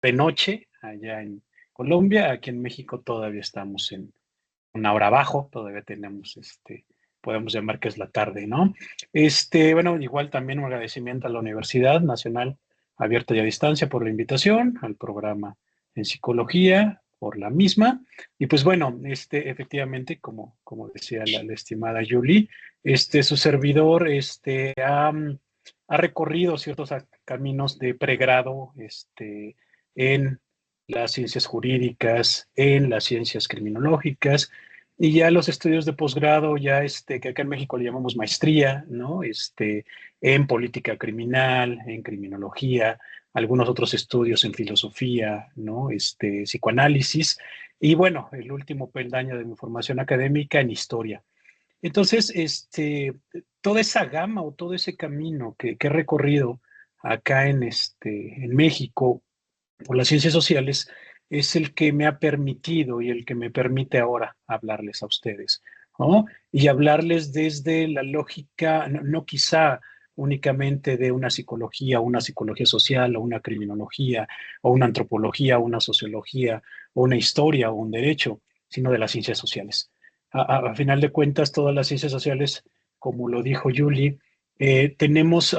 de noche allá en Colombia. Aquí en México todavía estamos en una hora abajo, todavía tenemos podemos llamar que es la tarde, ¿no? Bueno, igual también un agradecimiento a la Universidad Nacional Abierta y a Distancia por la invitación, al programa en psicología por la misma. Y pues bueno, efectivamente, como decía la estimada Julie, su servidor, ha recorrido ciertos caminos de pregrado, en las ciencias jurídicas, en las ciencias criminológicas, y ya los estudios de posgrado, ya que acá en México le llamamos maestría, ¿no? En política criminal, en criminología, algunos otros estudios en filosofía, ¿no? Psicoanálisis, y bueno, el último peldaño de mi formación académica en historia. Entonces, toda esa gama o todo ese camino que he recorrido acá en México por las ciencias sociales es el que me ha permitido y el que me permite ahora hablarles a ustedes, ¿no? Y hablarles desde la lógica, no quizá únicamente de una psicología social o una criminología o una antropología o una sociología o una historia o un derecho, sino de las ciencias sociales. A final de cuentas, todas las ciencias sociales, como lo dijo Julie, tenemos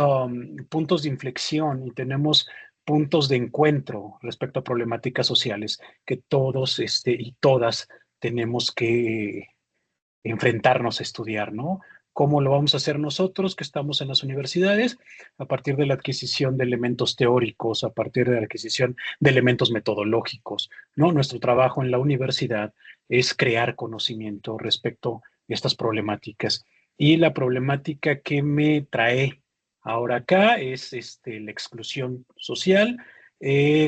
puntos de inflexión y tenemos puntos de encuentro respecto a problemáticas sociales que todos y todas tenemos que enfrentarnos a estudiar, ¿no? ¿Cómo lo vamos a hacer nosotros que estamos en las universidades? A partir de la adquisición de elementos teóricos, a partir de la adquisición de elementos metodológicos, ¿no? Nuestro trabajo en la universidad es crear conocimiento respecto a estas problemáticas. Y la problemática que me trae ahora acá es la exclusión social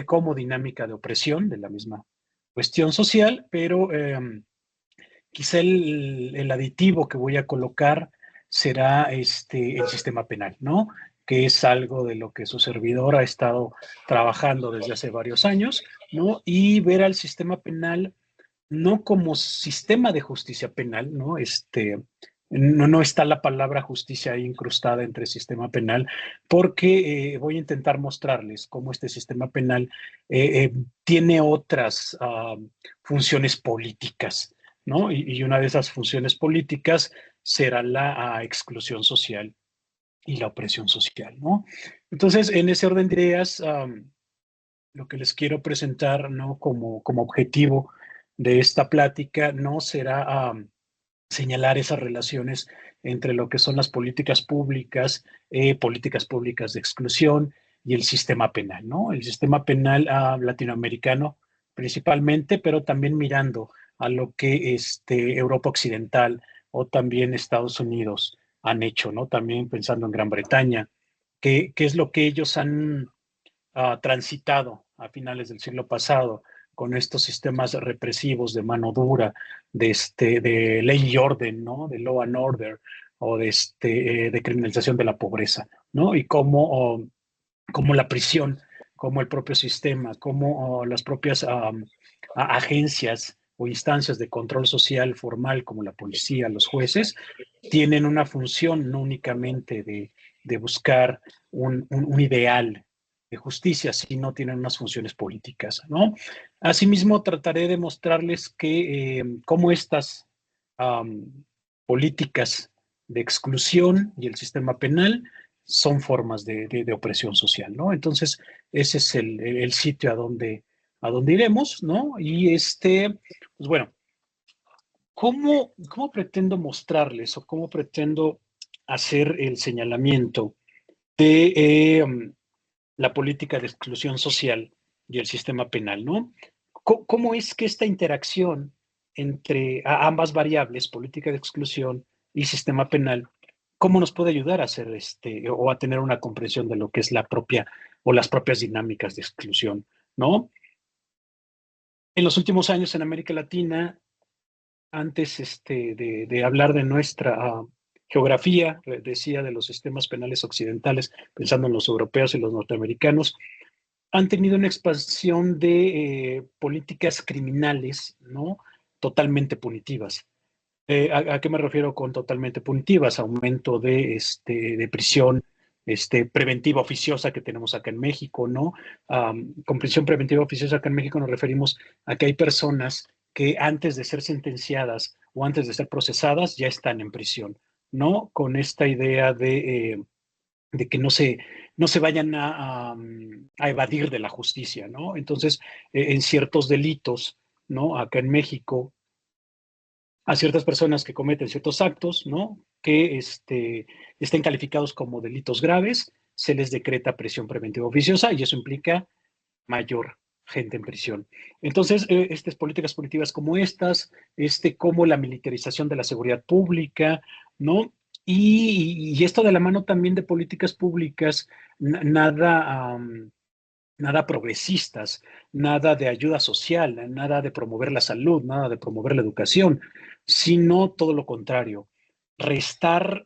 como dinámica de opresión de la misma cuestión social, pero quizá el aditivo que voy a colocar será el sistema penal, ¿no? Que es algo de lo que su servidor ha estado trabajando desde hace varios años, ¿no? Y ver al sistema penal no como sistema de justicia penal, ¿no? No está la palabra justicia ahí incrustada entre sistema penal, porque voy a intentar mostrarles cómo este sistema penal tiene otras funciones políticas, ¿no? Y una de esas funciones políticas será la exclusión social y la opresión social, ¿no? Entonces, en ese orden de ideas, lo que les quiero presentar, ¿no? Como objetivo de esta plática no será señalar esas relaciones entre lo que son las políticas públicas de exclusión y el sistema penal, ¿no? El sistema penal latinoamericano principalmente, pero también mirando a lo que Europa Occidental o también Estados Unidos han hecho, ¿no? También pensando en Gran Bretaña, qué es lo que ellos han transitado a finales del siglo pasado con estos sistemas represivos de mano dura, de ley y orden, ¿no? De law and order, o de criminalización de la pobreza, ¿no? Y cómo la prisión, como el propio sistema, como las propias agencias o instancias de control social formal, como la policía, los jueces, tienen una función no únicamente de buscar un ideal de justicia, sino tienen unas funciones políticas, ¿no? Asimismo, trataré de mostrarles cómo estas políticas de exclusión y el sistema penal son formas de opresión social, ¿no? Entonces, ese es el sitio a donde iremos, ¿no? Y pues bueno, ¿cómo pretendo mostrarles o cómo pretendo hacer el señalamiento de la política de exclusión social y el sistema penal, ¿no? ¿Cómo es que esta interacción entre ambas variables, política de exclusión y sistema penal, cómo nos puede ayudar a hacer o a tener una comprensión de lo que es la propia o las propias dinámicas de exclusión, ¿no? En los últimos años en América Latina, antes de hablar de nuestra geografía, decía de los sistemas penales occidentales, pensando en los europeos y los norteamericanos, han tenido una expansión de políticas criminales, ¿no? Totalmente punitivas. ¿A qué me refiero con totalmente punitivas? Aumento de prisión preventiva oficiosa que tenemos acá en México, ¿no? Con prisión preventiva oficiosa acá en México nos referimos a que hay personas que antes de ser sentenciadas o antes de ser procesadas ya están en prisión, ¿no? Con esta idea de que no se vayan a evadir de la justicia, ¿no? Entonces, en ciertos delitos, ¿no? Acá en México, a ciertas personas que cometen ciertos actos, ¿no? Que estén calificados como delitos graves, se les decreta prisión preventiva oficiosa y eso implica mayor gente en prisión. Entonces, estas políticas punitivas como estas, como la militarización de la seguridad pública, ¿no? Y esto de la mano también de políticas públicas, nada, nada progresistas, nada de ayuda social, nada de promover la salud, nada de promover la educación, sino todo lo contrario, restar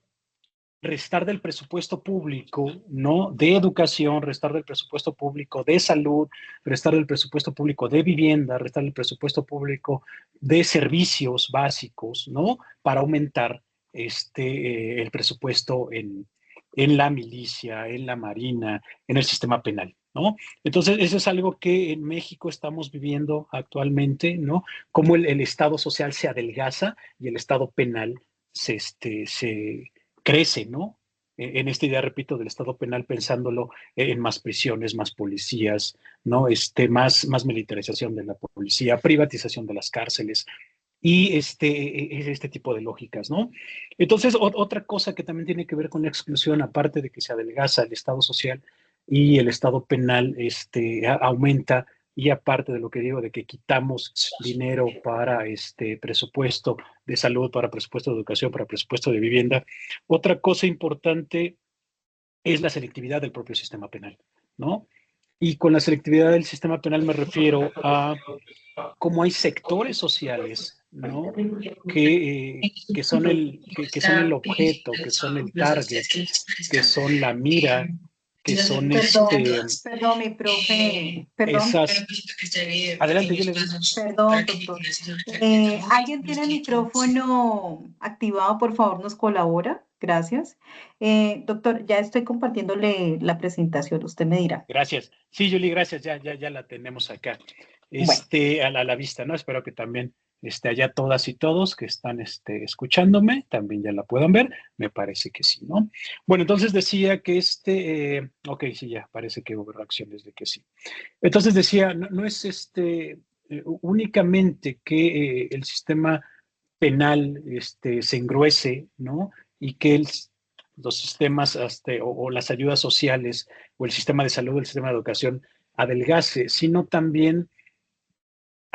restar del presupuesto público, ¿no? De educación, restar del presupuesto público de salud, restar del presupuesto público de vivienda, restar del presupuesto público de servicios básicos, ¿no? Para aumentar el presupuesto en la milicia, en la marina, en el sistema penal, ¿no? Entonces, eso es algo que en México estamos viviendo actualmente, ¿no? Cómo el Estado social se adelgaza y el Estado penal se crece, ¿no? En esta idea, repito, del Estado penal, pensándolo en más prisiones, más policías, ¿no? Más militarización de la policía, privatización de las cárceles y este tipo de lógicas, ¿no? Entonces, otra cosa que también tiene que ver con la exclusión, aparte de que se adelgaza el Estado social y el Estado penal aumenta, y aparte de lo que digo, de que quitamos dinero para presupuesto de salud, para presupuesto de educación, para presupuesto de vivienda, otra cosa importante es la selectividad del propio sistema penal, ¿no? Y con la selectividad del sistema penal me refiero a cómo hay sectores sociales, ¿no? Que son el objeto, que son el target, que son la mira, que son Perdón, mi profe, perdón, esas. Adelante, yo le doy. perdón, doctor. ¿Alguien tiene el micrófono activado? Por favor, nos colabora. Gracias. Doctor, ya estoy compartiéndole la presentación. Usted me dirá. Gracias. Sí, Julie, gracias. Ya la tenemos acá. Bueno, A la vista, ¿no? Espero que también allá todas y todos que están escuchándome también ya la puedan ver. Me parece que sí, ¿no? Bueno, entonces decía que ok, sí, ya parece que hubo reacciones de que sí. Entonces decía, no es únicamente que el sistema penal se engruece, ¿no? Y que los sistemas o las ayudas sociales o el sistema de salud, el sistema de educación adelgace, sino también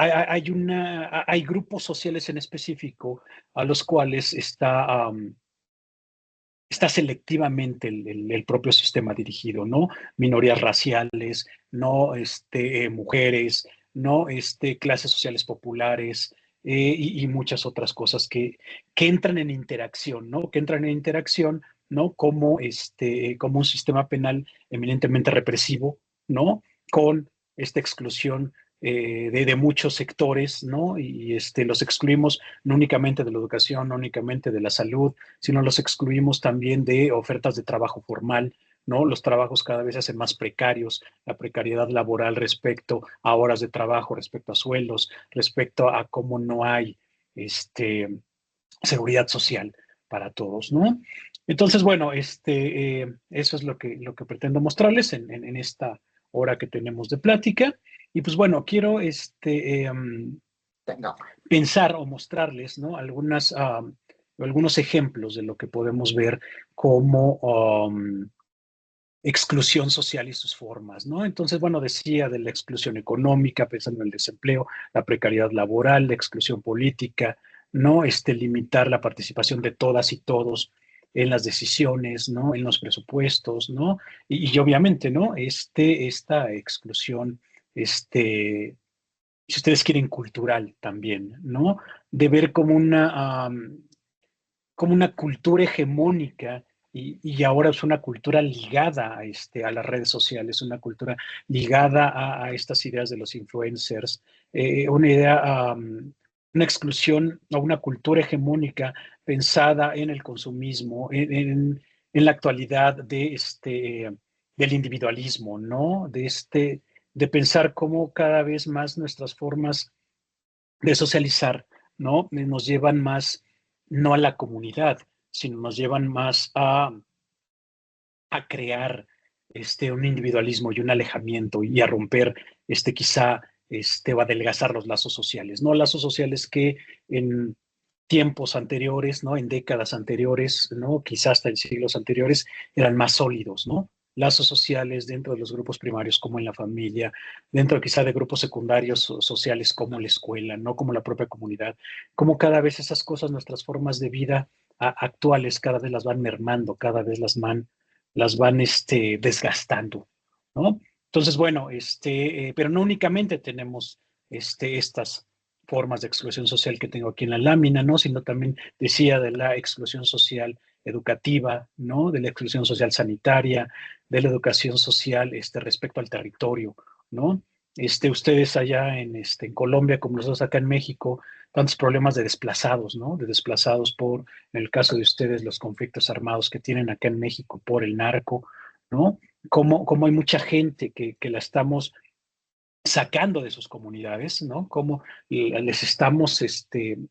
hay grupos sociales en específico a los cuales está selectivamente el propio sistema dirigido, ¿no? Minorías raciales, no mujeres, no clases sociales populares y muchas otras cosas que entran en interacción, ¿no? Que entran en interacción, ¿no? Como un sistema penal eminentemente represivo, ¿no? Con esta exclusión de muchos sectores, ¿no? Y los excluimos no únicamente de la educación, no únicamente de la salud, sino los excluimos también de ofertas de trabajo formal, ¿no? Los trabajos cada vez se hacen más precarios, la precariedad laboral respecto a horas de trabajo, respecto a sueldos, respecto a cómo no hay seguridad social para todos, ¿no? Entonces, bueno, eso es lo que pretendo mostrarles en esta hora que tenemos de plática. Y pues bueno, quiero pensar o mostrarles, ¿no? Algunos ejemplos de lo que podemos ver como exclusión social y sus formas, ¿no? Entonces, bueno, decía de la exclusión económica, pensando en el desempleo, la precariedad laboral, la exclusión política, ¿no? Limitar la participación de todas y todos en las decisiones, ¿no? En los presupuestos, ¿no? Y obviamente, ¿no? Esta exclusión, si ustedes quieren, cultural también, ¿no? De ver como una cultura hegemónica y ahora es una cultura ligada a las redes sociales, una cultura ligada a estas ideas de los influencers, una idea, una exclusión a una cultura hegemónica pensada en el consumismo, en la actualidad del individualismo, ¿no? De pensar cómo cada vez más nuestras formas de socializar, ¿no? Nos llevan más, no a la comunidad, sino nos llevan más a crear un individualismo y un alejamiento y a romper quizá o adelgazar los lazos sociales, ¿no? Lazos sociales que en tiempos anteriores, ¿no? En décadas anteriores, ¿no? Quizás hasta en siglos anteriores, eran más sólidos, ¿no? Lazos sociales dentro de los grupos primarios como en la familia, dentro quizá de grupos secundarios sociales como la escuela, ¿no? Como la propia comunidad, como cada vez esas cosas, nuestras formas de vida actuales, cada vez las van mermando, cada vez las van desgastando, ¿no? Entonces, bueno, pero no únicamente tenemos estas formas de exclusión social que tengo aquí en la lámina, ¿no? Sino también decía de la exclusión social educativa, ¿no? De la exclusión social sanitaria, de la educación social respecto al territorio, ¿no? Ustedes allá en Colombia, como nosotros acá en México, tantos problemas de desplazados, ¿no? De desplazados por, en el caso de ustedes, los conflictos armados que tienen acá en México por el narco, ¿no? Como hay mucha gente que la estamos sacando de sus comunidades, ¿no? Cómo les estamos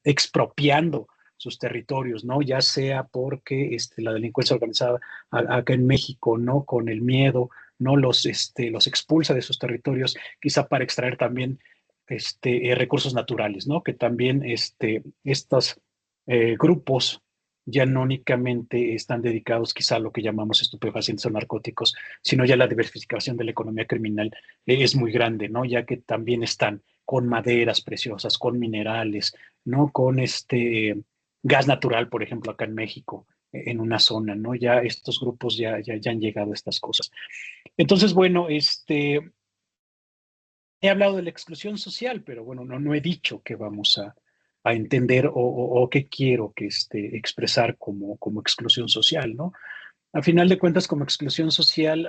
expropiando sus territorios, ¿no? Ya sea porque la delincuencia organizada acá en México, ¿no? Con el miedo, ¿no? Los expulsa de sus territorios, quizá para extraer también recursos naturales, ¿no? Que también estos grupos ya no únicamente están dedicados quizá a lo que llamamos estupefacientes o narcóticos, sino ya la diversificación de la economía criminal es muy grande, ¿no? Ya que también están con maderas preciosas, con minerales, ¿no? Con gas natural, por ejemplo, acá en México, en una zona, ¿no? Ya estos grupos ya han llegado a estas cosas. Entonces, bueno, he hablado de la exclusión social, pero bueno, no he dicho que vamos a entender o qué quiero que expresar como exclusión social, ¿no? A final de cuentas, como exclusión social,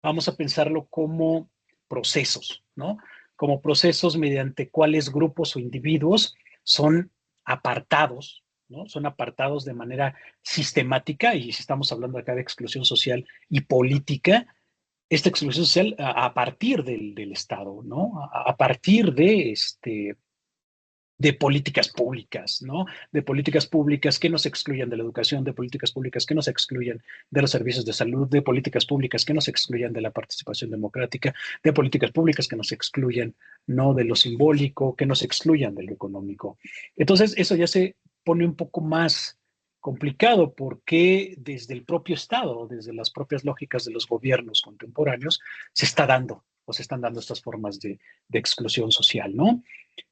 vamos a pensarlo como procesos, ¿no? Como procesos mediante cuáles grupos o individuos son apartados, ¿no? Son apartados de manera sistemática, y si estamos hablando acá de exclusión social y política, esta exclusión social a partir del Estado, ¿no? A partir de políticas públicas, ¿no? De políticas públicas que nos excluyan de la educación, de políticas públicas que nos excluyan de los servicios de salud, de políticas públicas que nos excluyan de la participación democrática, de políticas públicas que nos excluyan, ¿no? De lo simbólico, que nos excluyan de lo económico. Entonces, eso ya se pone un poco más complicado porque desde el propio Estado, desde las propias lógicas de los gobiernos contemporáneos, se está dando o se están dando estas formas de exclusión social, ¿no?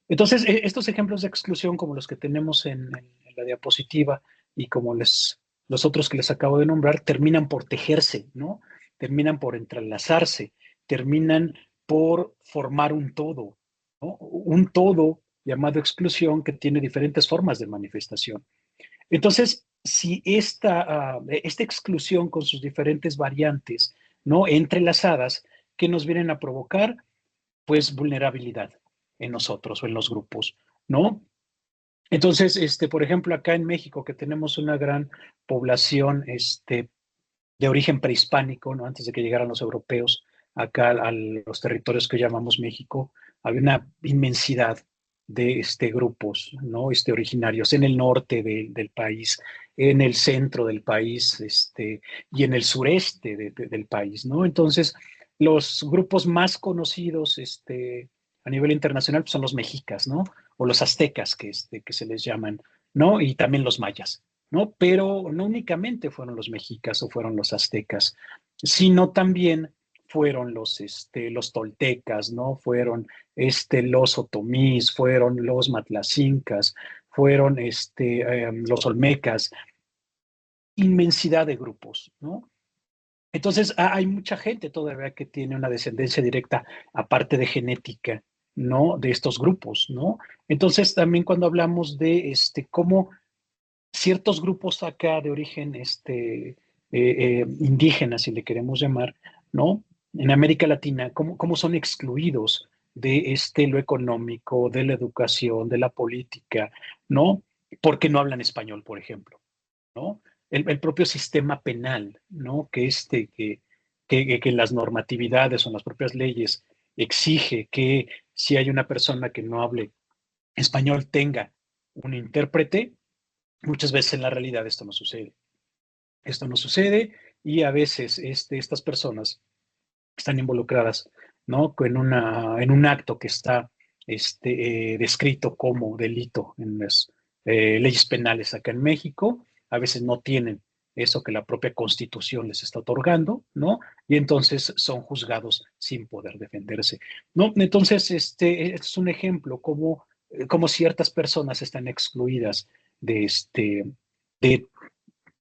Entonces, estos ejemplos de exclusión como los que tenemos en la diapositiva y como los otros que les acabo de nombrar, terminan por tejerse, ¿no? Terminan por entrelazarse, terminan por formar un todo, ¿no? Un todo llamado exclusión que tiene diferentes formas de manifestación. Entonces, si esta exclusión con sus diferentes variantes, ¿no? Entrelazadas, ¿qué nos vienen a provocar? Pues vulnerabilidad en nosotros o en los grupos, ¿no? Entonces, por ejemplo, acá en México, que tenemos una gran población de origen prehispánico, ¿no? Antes de que llegaran los europeos acá a los territorios que llamamos México, había una inmensidad de grupos, ¿no? Originarios en el norte del país, en el centro del país, y en el sureste del país, ¿no? Entonces, los grupos más conocidos, a nivel internacional, pues, son los mexicas, ¿no? O los aztecas, que se les llaman, ¿no? Y también los mayas, ¿no? Pero no únicamente fueron los mexicas o fueron los aztecas, sino también fueron los toltecas, ¿no? Fueron los otomís, fueron los matlacincas, fueron los olmecas, inmensidad de grupos, ¿no? Entonces, hay mucha gente todavía que tiene una descendencia directa, aparte de genética, ¿no? De estos grupos, ¿no? Entonces, también cuando hablamos de cómo ciertos grupos acá de origen indígena, si le queremos llamar, ¿no? En América Latina, cómo son excluidos de lo económico, de la educación, de la política, ¿no? Porque no hablan español, por ejemplo, ¿no? el propio sistema penal, ¿no? Que las normatividades o las propias leyes exige que si hay una persona que no hable español tenga un intérprete, muchas veces en la realidad esto no sucede. Esto no sucede y a veces estas personas están involucradas, ¿no? En un acto que está descrito como delito en las leyes penales acá en México, a veces no tienen eso que la propia Constitución les está otorgando, ¿no? Y entonces son juzgados sin poder defenderse, ¿no? Entonces, este es un ejemplo como ciertas personas están excluidas de, de,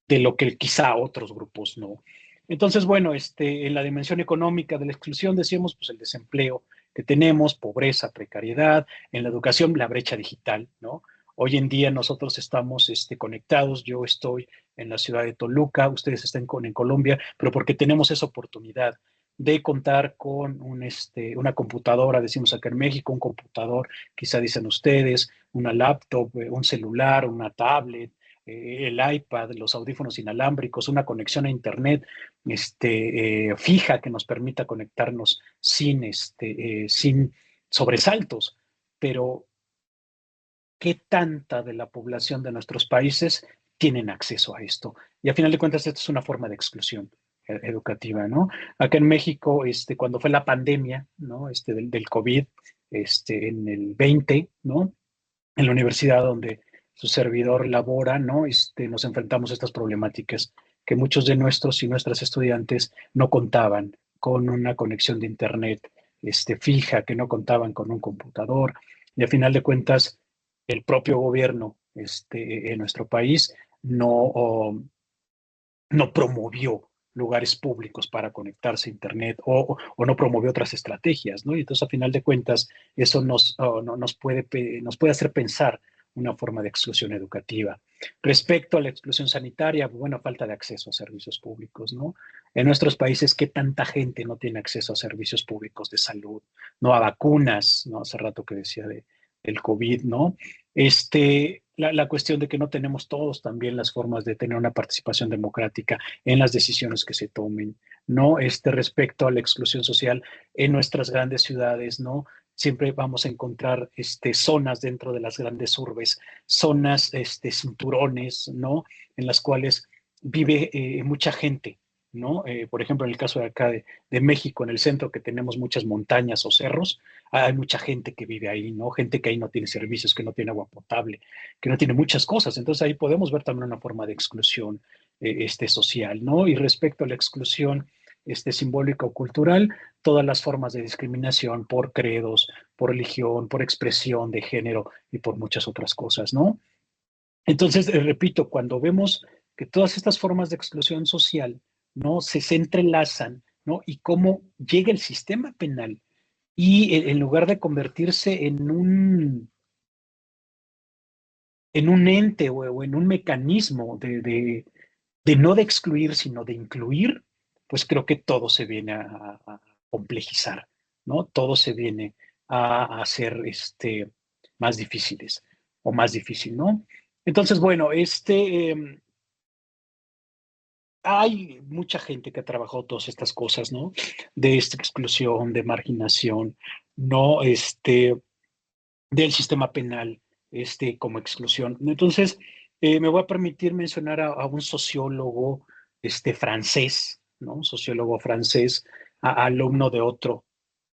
de lo que quizá otros grupos no. Entonces, bueno, en la dimensión económica de la exclusión decíamos, pues el desempleo que tenemos, pobreza, precariedad, en la educación la brecha digital, ¿no? Hoy en día nosotros estamos conectados, yo estoy en la ciudad de Toluca, ustedes están en Colombia, pero porque tenemos esa oportunidad de contar con una computadora, decimos acá en México, un computador, quizá dicen ustedes, una laptop, un celular, una tablet, el iPad, los audífonos inalámbricos, una conexión a Internet fija que nos permita conectarnos sin sobresaltos. Pero, ¿qué tanta de la población de nuestros países tienen acceso a esto? Y a final de cuentas, esto es una forma de exclusión educativa, ¿no? Acá en México, cuando fue la pandemia, ¿no? Del COVID, en el 20, ¿no? En la universidad donde su servidor labora, ¿no? Nos enfrentamos a estas problemáticas que muchos de nuestros y nuestras estudiantes no contaban con una conexión de Internet fija, que no contaban con un computador. Y a final de cuentas, el propio gobierno en nuestro país no promovió lugares públicos para conectarse a Internet o no promovió otras estrategias, ¿no? Y entonces, a final de cuentas, eso nos puede hacer pensar una forma de exclusión educativa. Respecto a la exclusión sanitaria, bueno, falta de acceso a servicios públicos, ¿no? En nuestros países, ¿qué tanta gente no tiene acceso a servicios públicos de salud, no a vacunas, ¿no? Hace rato que decía del COVID, ¿no? La cuestión de que no tenemos todos también las formas de tener una participación democrática en las decisiones que se tomen, ¿no? Respecto a la exclusión social en nuestras grandes ciudades, ¿no? Siempre vamos a encontrar zonas dentro de las grandes urbes, zonas, cinturones, ¿no? En las cuales vive mucha gente, ¿no? Por ejemplo, en el caso de acá de México, en el centro, que tenemos muchas montañas o cerros, hay mucha gente que vive ahí, ¿no? Gente que ahí no tiene servicios, que no tiene agua potable, que no tiene muchas cosas. Entonces ahí podemos ver también una forma de exclusión social, ¿no? Y respecto a la exclusión simbólica o cultural, todas las formas de discriminación por credos, por religión, por expresión de género y por muchas otras cosas, ¿no? Entonces, repito, cuando vemos que todas estas formas de exclusión social, ¿no? Se entrelazan, ¿no? Y cómo llega el sistema penal y en lugar de convertirse en un ente o en un mecanismo de no de excluir, sino de incluir, pues creo que todo se viene a complejizar, ¿no? Todo se viene a hacer más difíciles o más difícil, ¿no? Entonces, bueno, hay mucha gente que ha trabajado todas estas cosas, ¿no? De esta exclusión, de marginación, ¿no? Del sistema penal como exclusión. Entonces, me voy a permitir mencionar a un sociólogo francés, ¿no? Un sociólogo francés, alumno de otro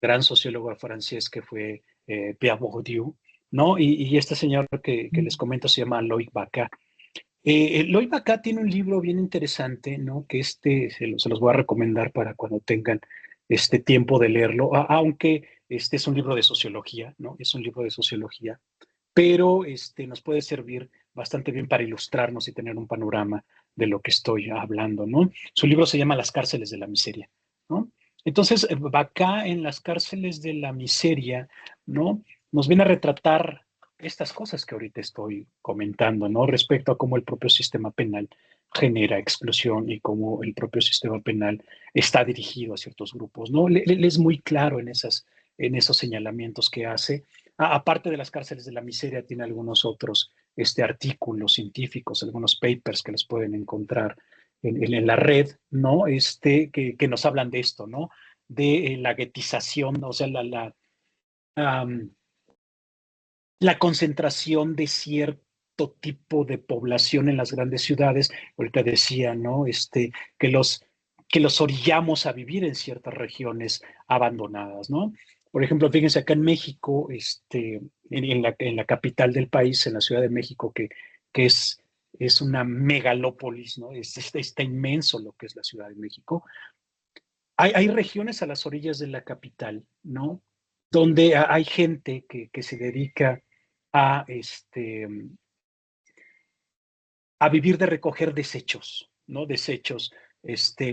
gran sociólogo francés que fue Pierre Bourdieu, ¿no? Y este señor que les comento se llama Loïc Baca. Loïc Baca tiene un libro bien interesante, ¿no? Que se los voy a recomendar para cuando tengan tiempo de leerlo, aunque este es un libro de sociología, ¿no? Es un libro de sociología, pero nos puede servir bastante bien para ilustrarnos y tener un panorama de lo que estoy hablando, ¿no? Su libro se llama Las cárceles de la miseria, ¿no? Entonces, Baca en Las cárceles de la miseria, ¿no? Nos viene a retratar estas cosas que ahorita estoy comentando, ¿no? Respecto a cómo el propio sistema penal genera exclusión y cómo el propio sistema penal está dirigido a ciertos grupos, ¿no? Él es muy claro en esos señalamientos que hace. Aparte de Las cárceles de la miseria, tiene algunos otros artículos científicos, algunos papers que les pueden encontrar en la red, ¿no? Que nos hablan de esto, ¿no? De la guetización, o sea, la concentración de cierto tipo de población en las grandes ciudades. Ahorita decía, ¿no? Que los orillamos a vivir en ciertas regiones abandonadas, ¿no? Por ejemplo, fíjense acá en México, en la capital del país, en la Ciudad de México, que es una megalópolis, ¿no? Está inmenso lo que es la Ciudad de México. Hay regiones a las orillas de la capital, ¿no? Donde hay gente que se dedica a, a vivir de recoger desechos, ¿no? Desechos,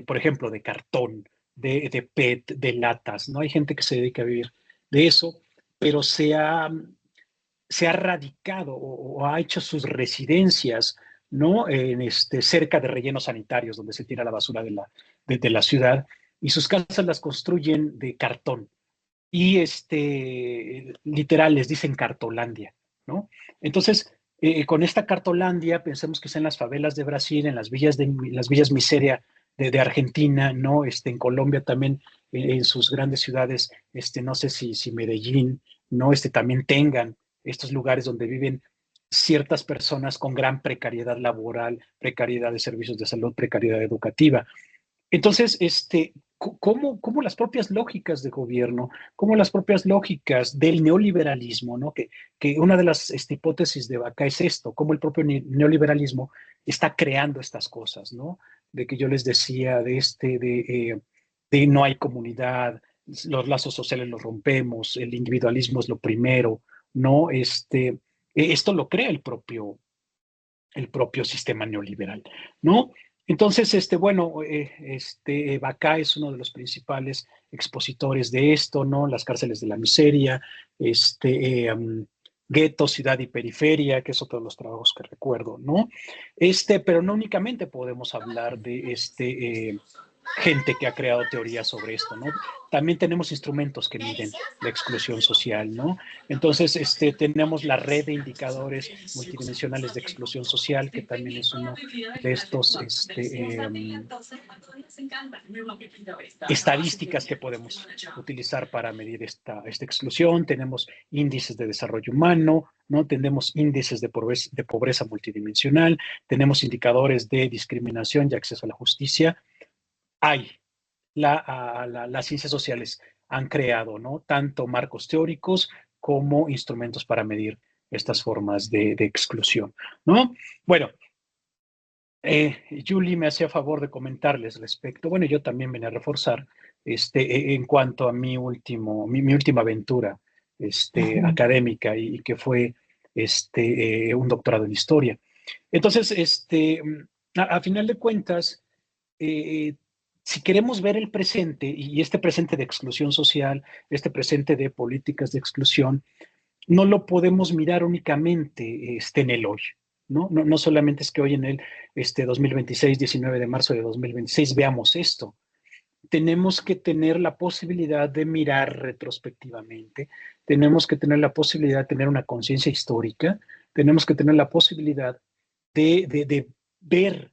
por ejemplo, de cartón, de PET, de latas, ¿no? Hay gente que se dedica a vivir de eso, pero se ha radicado o ha hecho sus residencias, ¿no? Cerca de rellenos sanitarios donde se tira la basura de la ciudad, y sus casas las construyen de cartón. Y literal les dicen Cartolandia, ¿no? Entonces, con esta Cartolandia, pensemos que sea en las favelas de Brasil, en las villas miseria de Argentina, ¿no? En Colombia también, en sus grandes ciudades, no sé si Medellín, ¿no? También tengan estos lugares donde viven ciertas personas con gran precariedad laboral, precariedad de servicios de salud, precariedad educativa. Entonces, cómo las propias lógicas de gobierno, cómo las propias lógicas del neoliberalismo, ¿no? Que una de las hipótesis de Vaca es esto, cómo el propio neoliberalismo está creando estas cosas, ¿no? De que yo les decía de no hay comunidad, los lazos sociales los rompemos, el individualismo es lo primero, ¿no? Esto lo crea el propio sistema neoliberal, ¿no? Entonces, bueno, Vaca es uno de los principales expositores de esto, ¿no? Las cárceles de la miseria, gueto, ciudad y periferia, que es otro de los trabajos que recuerdo, ¿no? Pero no únicamente podemos hablar de gente que ha creado teorías sobre esto, ¿no? También tenemos instrumentos que miden la exclusión social, ¿no? Entonces, tenemos la red de indicadores multidimensionales de exclusión social, que también es uno de estos estadísticas que podemos utilizar para medir esta exclusión. Tenemos índices de desarrollo humano, ¿no? Tenemos índices de pobreza multidimensional, tenemos indicadores de discriminación y acceso a la justicia. Las ciencias sociales han creado, ¿no? Tanto marcos teóricos como instrumentos para medir estas formas de exclusión, ¿no? Bueno, Julie me hacía favor de comentarles respecto, bueno, yo también venía a reforzar, en cuanto a mi última aventura, académica, y que fue, un doctorado en historia. Entonces, a final de cuentas, si queremos ver el presente, y este presente de exclusión social, este presente de políticas de exclusión, no lo podemos mirar únicamente en el hoy, ¿no? No solamente es que hoy en el 2026, 19 de marzo de 2026, veamos esto. Tenemos que tener la posibilidad de mirar retrospectivamente, tenemos que tener la posibilidad de tener una conciencia histórica, tenemos que tener la posibilidad de ver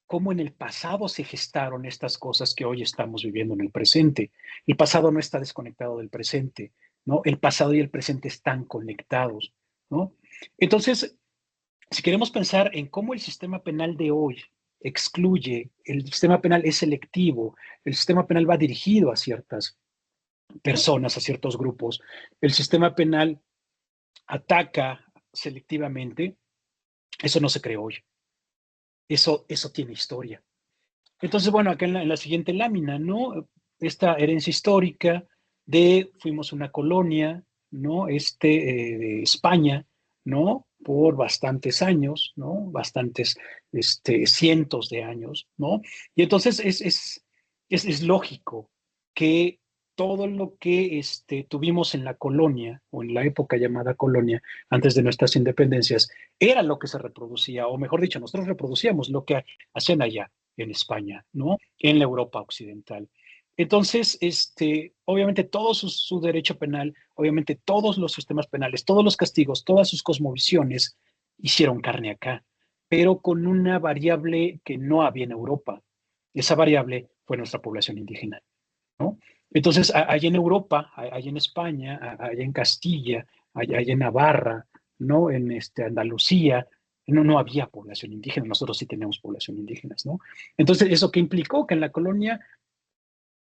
cómo en el pasado se gestaron estas cosas que hoy estamos viviendo en el presente. El pasado no está desconectado del presente, ¿no? El pasado y el presente están conectados, ¿no? Entonces, si queremos pensar en cómo el sistema penal de hoy excluye, el sistema penal es selectivo, el sistema penal va dirigido a ciertas personas, a ciertos grupos, el sistema penal ataca selectivamente, eso no se creó hoy. Eso tiene historia. Entonces, bueno, acá en la siguiente lámina, ¿no? Esta herencia histórica fuimos una colonia, ¿no? De España, ¿no? Por bastantes años, ¿no? Bastantes, cientos de años, ¿no? Y entonces es lógico que todo lo que tuvimos en la colonia, o en la época llamada colonia, antes de nuestras independencias, era lo que se reproducía, o mejor dicho, nosotros reproducíamos lo que hacían allá en España, ¿no? En la Europa occidental. Entonces, obviamente todo su derecho penal, obviamente todos los sistemas penales, todos los castigos, todas sus cosmovisiones hicieron carne acá, pero con una variable que no había en Europa. Esa variable fue nuestra población indígena, ¿no? Entonces, allá en Europa, allá en España, allá en Castilla, allá en Navarra, ¿no? En Andalucía, no había población indígena, nosotros sí tenemos población indígena, ¿no? Entonces, ¿eso qué implicó? Que en la colonia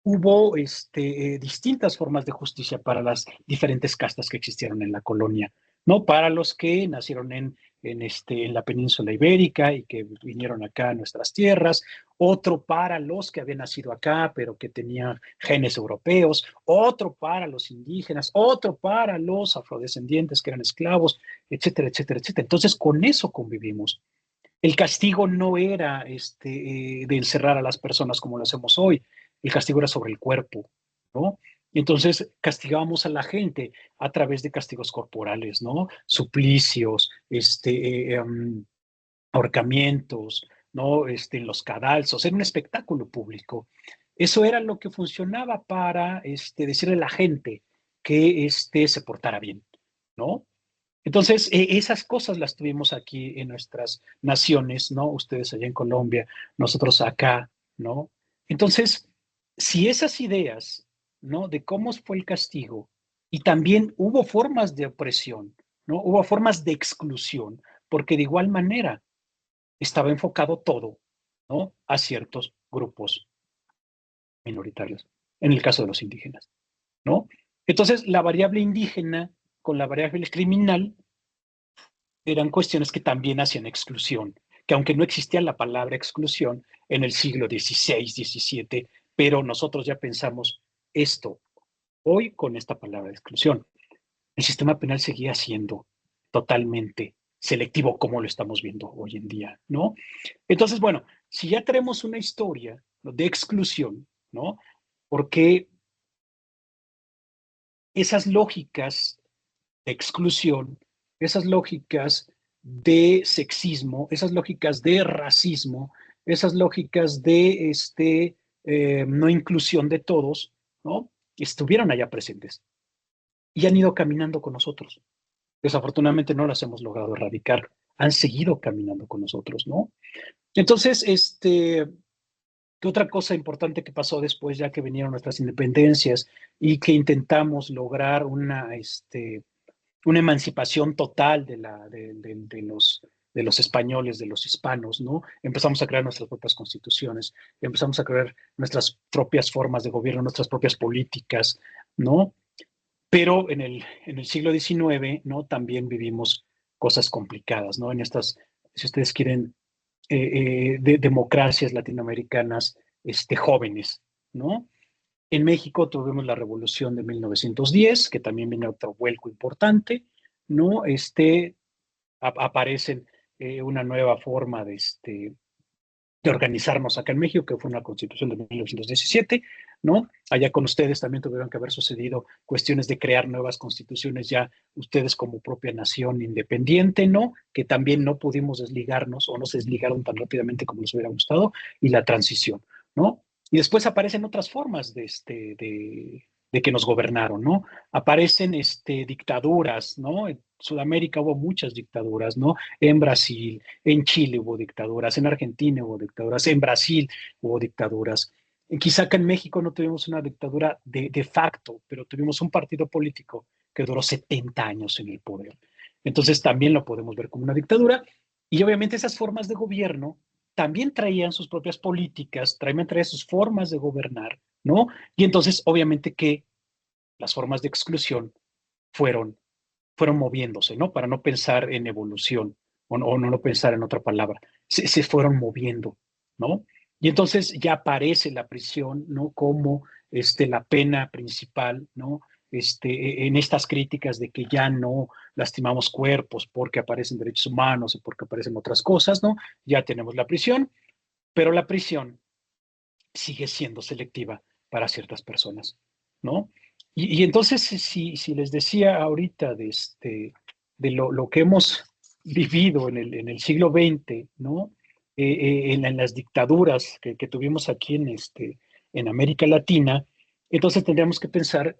hubo distintas formas de justicia para las diferentes castas que existieron en la colonia, ¿no? Para los que nacieron en la península ibérica y que vinieron acá a nuestras tierras, otro para los que habían nacido acá, pero que tenían genes europeos, otro para los indígenas, otro para los afrodescendientes que eran esclavos, etcétera, etcétera, etcétera. Entonces, con eso convivimos. El castigo no era de encerrar a las personas como lo hacemos hoy, el castigo era sobre el cuerpo, ¿no? Entonces castigábamos a la gente a través de castigos corporales, ¿no? Suplicios, ahorcamientos, ¿no? En los cadalsos, era un espectáculo público. Eso era lo que funcionaba para decirle a la gente que se portara bien, ¿no? Entonces, esas cosas las tuvimos aquí en nuestras naciones, ¿no? Ustedes allá en Colombia, nosotros acá, ¿no? Entonces, si esas ideas, ¿no? De cómo fue el castigo y también hubo formas de opresión, ¿no? Hubo formas de exclusión, porque de igual manera estaba enfocado todo, ¿no? A ciertos grupos minoritarios, en el caso de los indígenas, ¿no? Entonces, la variable indígena con la variable criminal eran cuestiones que también hacían exclusión, que aunque no existía la palabra exclusión en el siglo XVI, XVII, pero nosotros ya pensamos esto hoy con esta palabra de exclusión. El sistema penal seguía siendo totalmente selectivo como lo estamos viendo hoy en día, ¿no? Entonces, bueno, si ya tenemos una historia, ¿no?, de exclusión, ¿no? Porque esas lógicas de exclusión, esas lógicas de sexismo, esas lógicas de racismo, esas lógicas de no inclusión de todos, ¿no? Estuvieron allá presentes y han ido caminando con nosotros. Desafortunadamente no las hemos logrado erradicar, han seguido caminando con nosotros, ¿no? Entonces, ¿qué otra cosa importante que pasó después, ya que vinieron nuestras independencias y que intentamos lograr una emancipación total de los españoles, de los hispanos, ¿no? Empezamos a crear nuestras propias constituciones, empezamos a crear nuestras propias formas de gobierno, nuestras propias políticas, ¿no? Pero en el siglo XIX, ¿no? También vivimos cosas complicadas, ¿no? En estas, si ustedes quieren, de democracias latinoamericanas jóvenes, ¿no? En México tuvimos la revolución de 1910, que también viene otro vuelco importante, ¿no? Aparecen una nueva forma de organizarnos acá en México, que fue una constitución de 1917, ¿no? Allá con ustedes también tuvieron que haber sucedido cuestiones de crear nuevas constituciones ya ustedes como propia nación independiente, ¿no? Que también no pudimos desligarnos o no se desligaron tan rápidamente como nos hubiera gustado, y la transición, ¿no? Y después aparecen otras formas de que nos gobernaron, ¿no? Aparecen dictaduras, ¿no? En Sudamérica hubo muchas dictaduras, ¿no? En Brasil, en Chile hubo dictaduras, en Argentina hubo dictaduras, en Brasil hubo dictaduras. Quizá acá en México no tuvimos una dictadura de facto, pero tuvimos un partido político que duró 70 años en el poder. Entonces también lo podemos ver como una dictadura. Y obviamente esas formas de gobierno también traían sus propias políticas, traían sus formas de gobernar, ¿no? Y entonces obviamente que las formas de exclusión fueron moviéndose, ¿no? Para no pensar en evolución o no pensar en otra palabra. Se fueron moviendo, ¿no? Y entonces ya aparece la prisión, ¿no? Como la pena principal, ¿no? En estas críticas de que ya no lastimamos cuerpos porque aparecen derechos humanos y porque aparecen otras cosas, ¿no? Ya tenemos la prisión, pero la prisión sigue siendo selectiva para ciertas personas, ¿no? Y entonces, si les decía ahorita de lo que hemos vivido en el siglo XX, ¿no? En las dictaduras que tuvimos aquí en América Latina, entonces tendríamos que pensar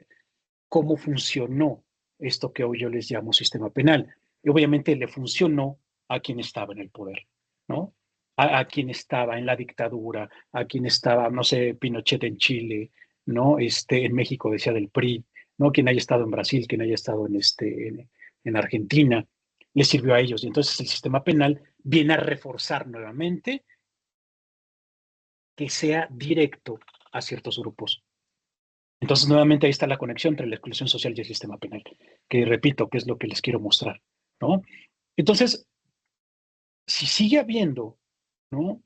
cómo funcionó esto que hoy yo les llamo sistema penal. Y obviamente le funcionó a quien estaba en el poder, ¿no? A quien estaba en la dictadura, a quien estaba, no sé, Pinochet en Chile, ¿no? En México decía del PRI, ¿no? Quien haya estado en Brasil, quien haya estado en Argentina, les sirvió a ellos. Y entonces el sistema penal viene a reforzar nuevamente que sea directo a ciertos grupos. Entonces, nuevamente ahí está la conexión entre la exclusión social y el sistema penal, que repito, que es lo que les quiero mostrar, ¿no? Entonces, si sigue habiendo, ¿no?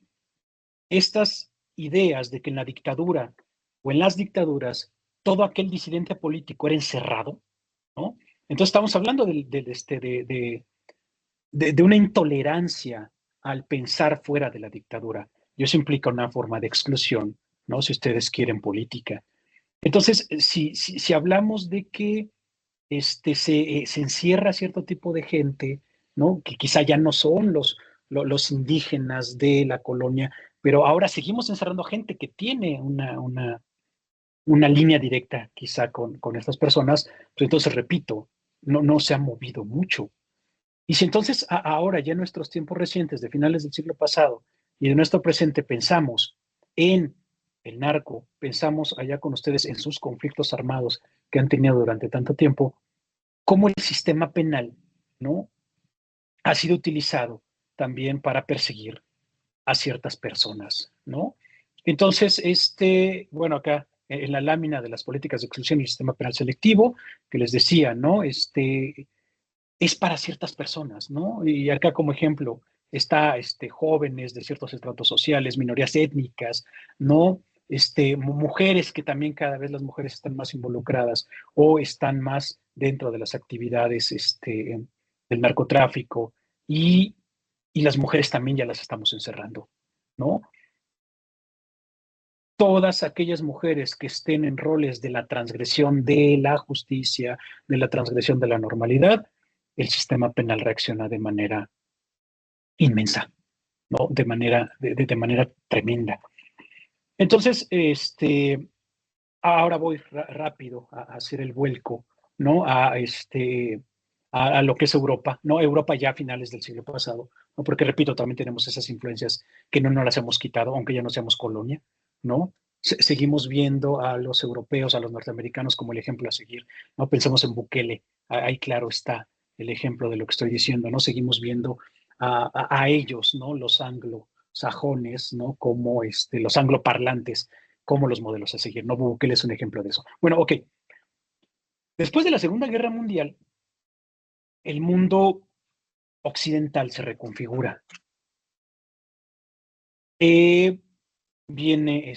Estas ideas de que en la dictadura o en las dictaduras todo aquel disidente político era encerrado, ¿no? Entonces estamos hablando de una intolerancia al pensar fuera de la dictadura. Y eso implica una forma de exclusión, ¿no? Si ustedes quieren política. Entonces, si hablamos de que se encierra cierto tipo de gente, ¿no? Que quizá ya no son los indígenas de la colonia, pero ahora seguimos encerrando gente que tiene una línea directa quizá con estas personas, pues entonces, repito, no se ha movido mucho. Y si entonces ahora, ya en nuestros tiempos recientes, de finales del siglo pasado y de nuestro presente, pensamos en el narco, pensamos allá con ustedes en sus conflictos armados que han tenido durante tanto tiempo, cómo el sistema penal, ¿no? Ha sido utilizado también para perseguir a ciertas personas, ¿no? Entonces, bueno, acá en la lámina de las políticas de exclusión y el sistema penal selectivo, que les decía, ¿no? Es para ciertas personas, ¿no? Y acá como ejemplo está jóvenes de ciertos estratos sociales, minorías étnicas, ¿no? Mujeres, que también cada vez las mujeres están más involucradas o están más dentro de las actividades del narcotráfico, y, y las mujeres también ya las estamos encerrando, ¿no? Todas aquellas mujeres que estén en roles de la transgresión de la justicia, de la transgresión de la normalidad, el sistema penal reacciona de manera inmensa, ¿no? De manera tremenda. Entonces, ahora voy rápido a hacer el vuelco, ¿no? A lo que es Europa, ¿no? Europa ya a finales del siglo pasado, ¿no? Porque, repito, también tenemos esas influencias que no las hemos quitado, aunque ya no seamos colonia, ¿no? Seguimos viendo a los europeos, a los norteamericanos como el ejemplo a seguir, ¿no? Pensemos en Bukele, ahí claro está el ejemplo de lo que estoy diciendo, ¿no? Seguimos viendo a ellos, ¿no? Los anglosajones, ¿no? Como los angloparlantes, como los modelos a seguir, ¿no? Bukele es un ejemplo de eso. Bueno, ok. Después de la Segunda Guerra Mundial, el mundo occidental se reconfigura. Viene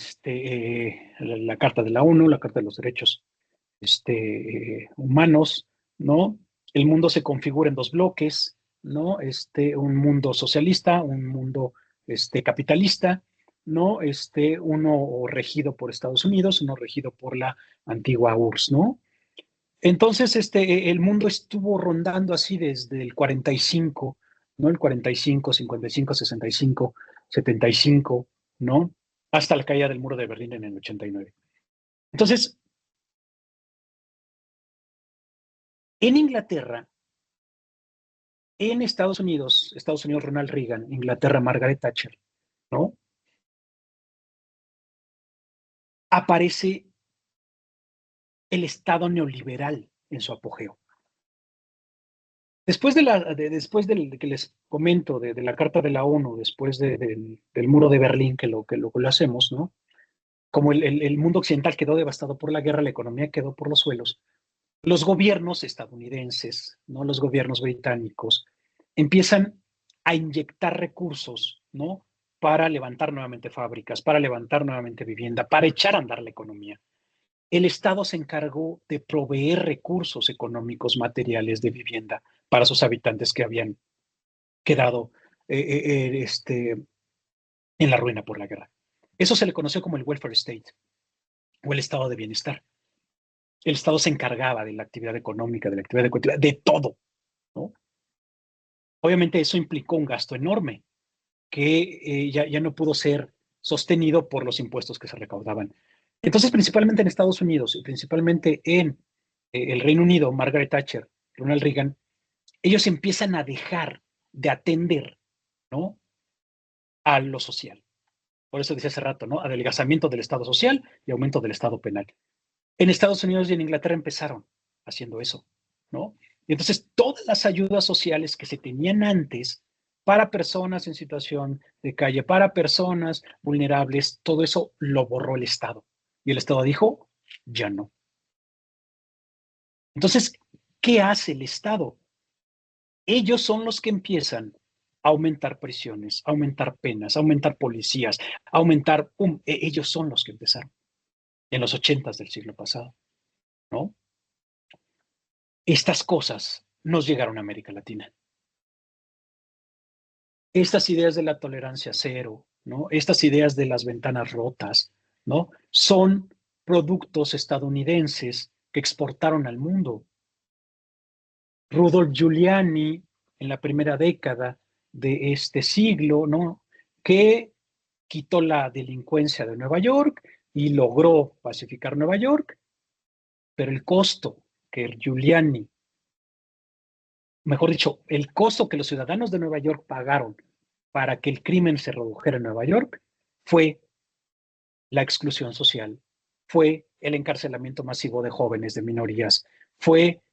la Carta de la ONU, la Carta de los Derechos Humanos, ¿no? El mundo se configura en dos bloques, ¿no? Un mundo socialista, un mundo capitalista, ¿no? Uno regido por Estados Unidos, uno regido por la antigua URSS, ¿no? Entonces, el mundo estuvo rondando así desde el 45, ¿no? El 45, 55, 65, 75, ¿no? Hasta la caída del muro de Berlín en el 89. Entonces, en Inglaterra, en Estados Unidos, Ronald Reagan, Inglaterra, Margaret Thatcher, ¿no? Aparece el Estado neoliberal en su apogeo. Después del que les comento, de la Carta de la ONU, después del muro de Berlín, que lo hacemos, ¿no? Como el mundo occidental quedó devastado por la guerra, la economía quedó por los suelos, los gobiernos estadounidenses, ¿no? Los gobiernos británicos, empiezan a inyectar recursos, ¿no? Para levantar nuevamente fábricas, para levantar nuevamente vivienda, para echar a andar la economía. El Estado se encargó de proveer recursos económicos, materiales, de vivienda para sus habitantes que habían quedado en la ruina por la guerra. Eso se le conoció como el welfare state o el estado de bienestar. El Estado se encargaba de la actividad económica, de la actividad económica, de todo, ¿no? Obviamente eso implicó un gasto enorme que ya no pudo ser sostenido por los impuestos que se recaudaban. Entonces, principalmente en Estados Unidos y principalmente en el Reino Unido, Margaret Thatcher, Ronald Reagan, ellos empiezan a dejar de atender, ¿no?, a lo social. Por eso decía hace rato, ¿no?, adelgazamiento del Estado social y aumento del Estado penal. En Estados Unidos y en Inglaterra empezaron haciendo eso, ¿no? Y entonces todas las ayudas sociales que se tenían antes para personas en situación de calle, para personas vulnerables, todo eso lo borró el Estado. Y el Estado dijo, ya no. Entonces, ¿qué hace el Estado? Ellos son los que empiezan a aumentar prisiones, a aumentar penas, a aumentar policías, a aumentar, ellos son los que empezaron en los 80s del siglo pasado, ¿no? Estas cosas nos llegaron a América Latina. Estas ideas de la tolerancia cero, ¿no?, estas ideas de las ventanas rotas, ¿no?, son productos estadounidenses que exportaron al mundo. Rudolph Giuliani, en la primera década de este siglo, ¿no?, que quitó la delincuencia de Nueva York y logró pacificar Nueva York, pero el costo que Giuliani, mejor dicho, el costo que los ciudadanos de Nueva York pagaron para que el crimen se redujera en Nueva York fue la exclusión social, fue el encarcelamiento masivo de jóvenes, de minorías, fue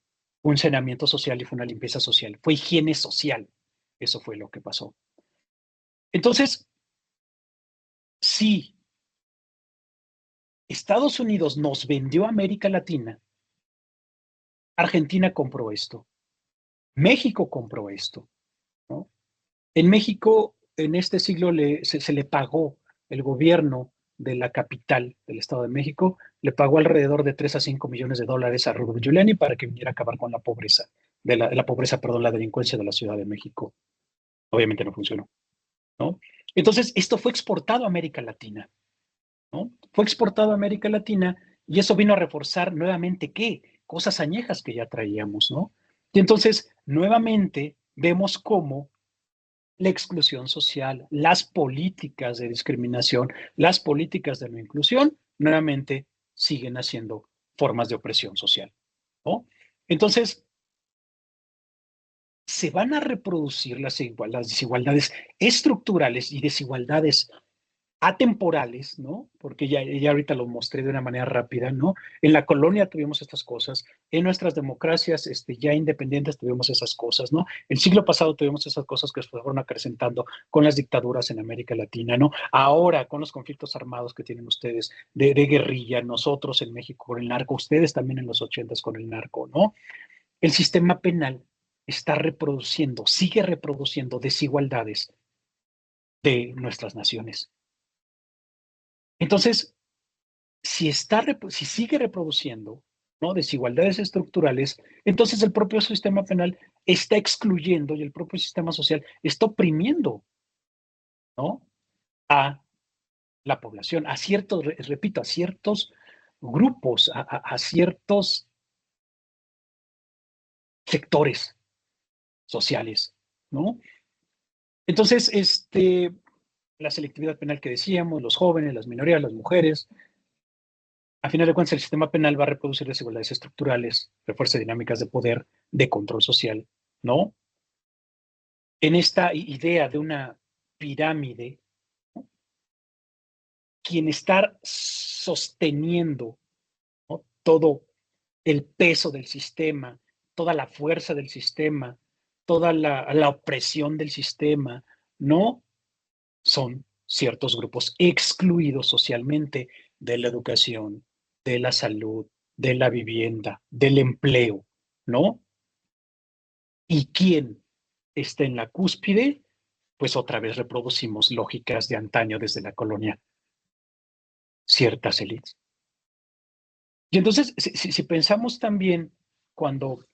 un saneamiento social y fue una limpieza social, fue higiene social. Eso fue lo que pasó. Entonces, si Estados Unidos nos vendió a América Latina, Argentina compró esto, México compró esto, ¿no? En México, en este siglo se le pagó, el gobierno de la capital del Estado de México le pagó alrededor de 3 a 5 millones de dólares a Rudolph Giuliani para que viniera a acabar con la pobreza, la delincuencia de la Ciudad de México. Obviamente no funcionó, ¿no? Entonces, esto fue exportado a América Latina, ¿no? Fue exportado a América Latina y eso vino a reforzar nuevamente, ¿qué? Cosas añejas que ya traíamos, ¿no? Y entonces, nuevamente, vemos cómo la exclusión social, las políticas de discriminación, las políticas de no inclusión, nuevamente siguen haciendo formas de opresión social, ¿no? Entonces, se van a reproducir las desigualdades estructurales y desigualdades atemporales, ¿no? Porque ya ahorita lo mostré de una manera rápida, ¿no? En la colonia tuvimos estas cosas, en nuestras democracias ya independientes tuvimos esas cosas, ¿no? El siglo pasado tuvimos esas cosas que se fueron acrecentando con las dictaduras en América Latina, ¿no? Ahora con los conflictos armados que tienen ustedes de guerrilla, nosotros en México con el narco, ustedes también en los 80s con el narco, ¿no? El sistema penal está reproduciendo, sigue reproduciendo desigualdades de nuestras naciones. Entonces, si sigue reproduciendo, ¿no?, desigualdades estructurales, entonces el propio sistema penal está excluyendo y el propio sistema social está oprimiendo, ¿no?, a la población, a ciertos, repito, a ciertos grupos, a ciertos sectores sociales, ¿no? Entonces, la selectividad penal que decíamos, los jóvenes, las minorías, las mujeres, a final de cuentas, el sistema penal va a reproducir desigualdades estructurales, refuerza dinámicas de poder, de control social, ¿no? En esta idea de una pirámide, ¿no?, quien está sosteniendo, ¿no?, todo el peso del sistema, toda la fuerza del sistema, toda la opresión del sistema, ¿no?, son ciertos grupos excluidos socialmente de la educación, de la salud, de la vivienda, del empleo, ¿no? ¿Y quién está en la cúspide? Pues otra vez reproducimos lógicas de antaño desde la colonia, ciertas élites. Y entonces, si pensamos también cuando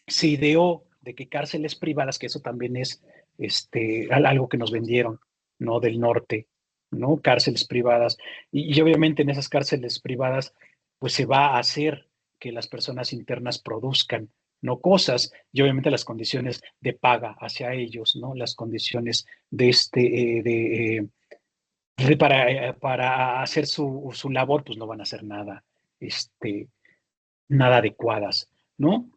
se ideó de que cárceles privadas, que eso también es algo que nos vendieron, ¿no?, del norte, ¿no? Cárceles privadas. Y obviamente en esas cárceles privadas, pues se va a hacer que las personas internas produzcan, ¿no?, cosas, y obviamente las condiciones de paga hacia ellos, ¿no? Las condiciones para hacer su labor, pues no van a ser nada adecuadas, ¿no?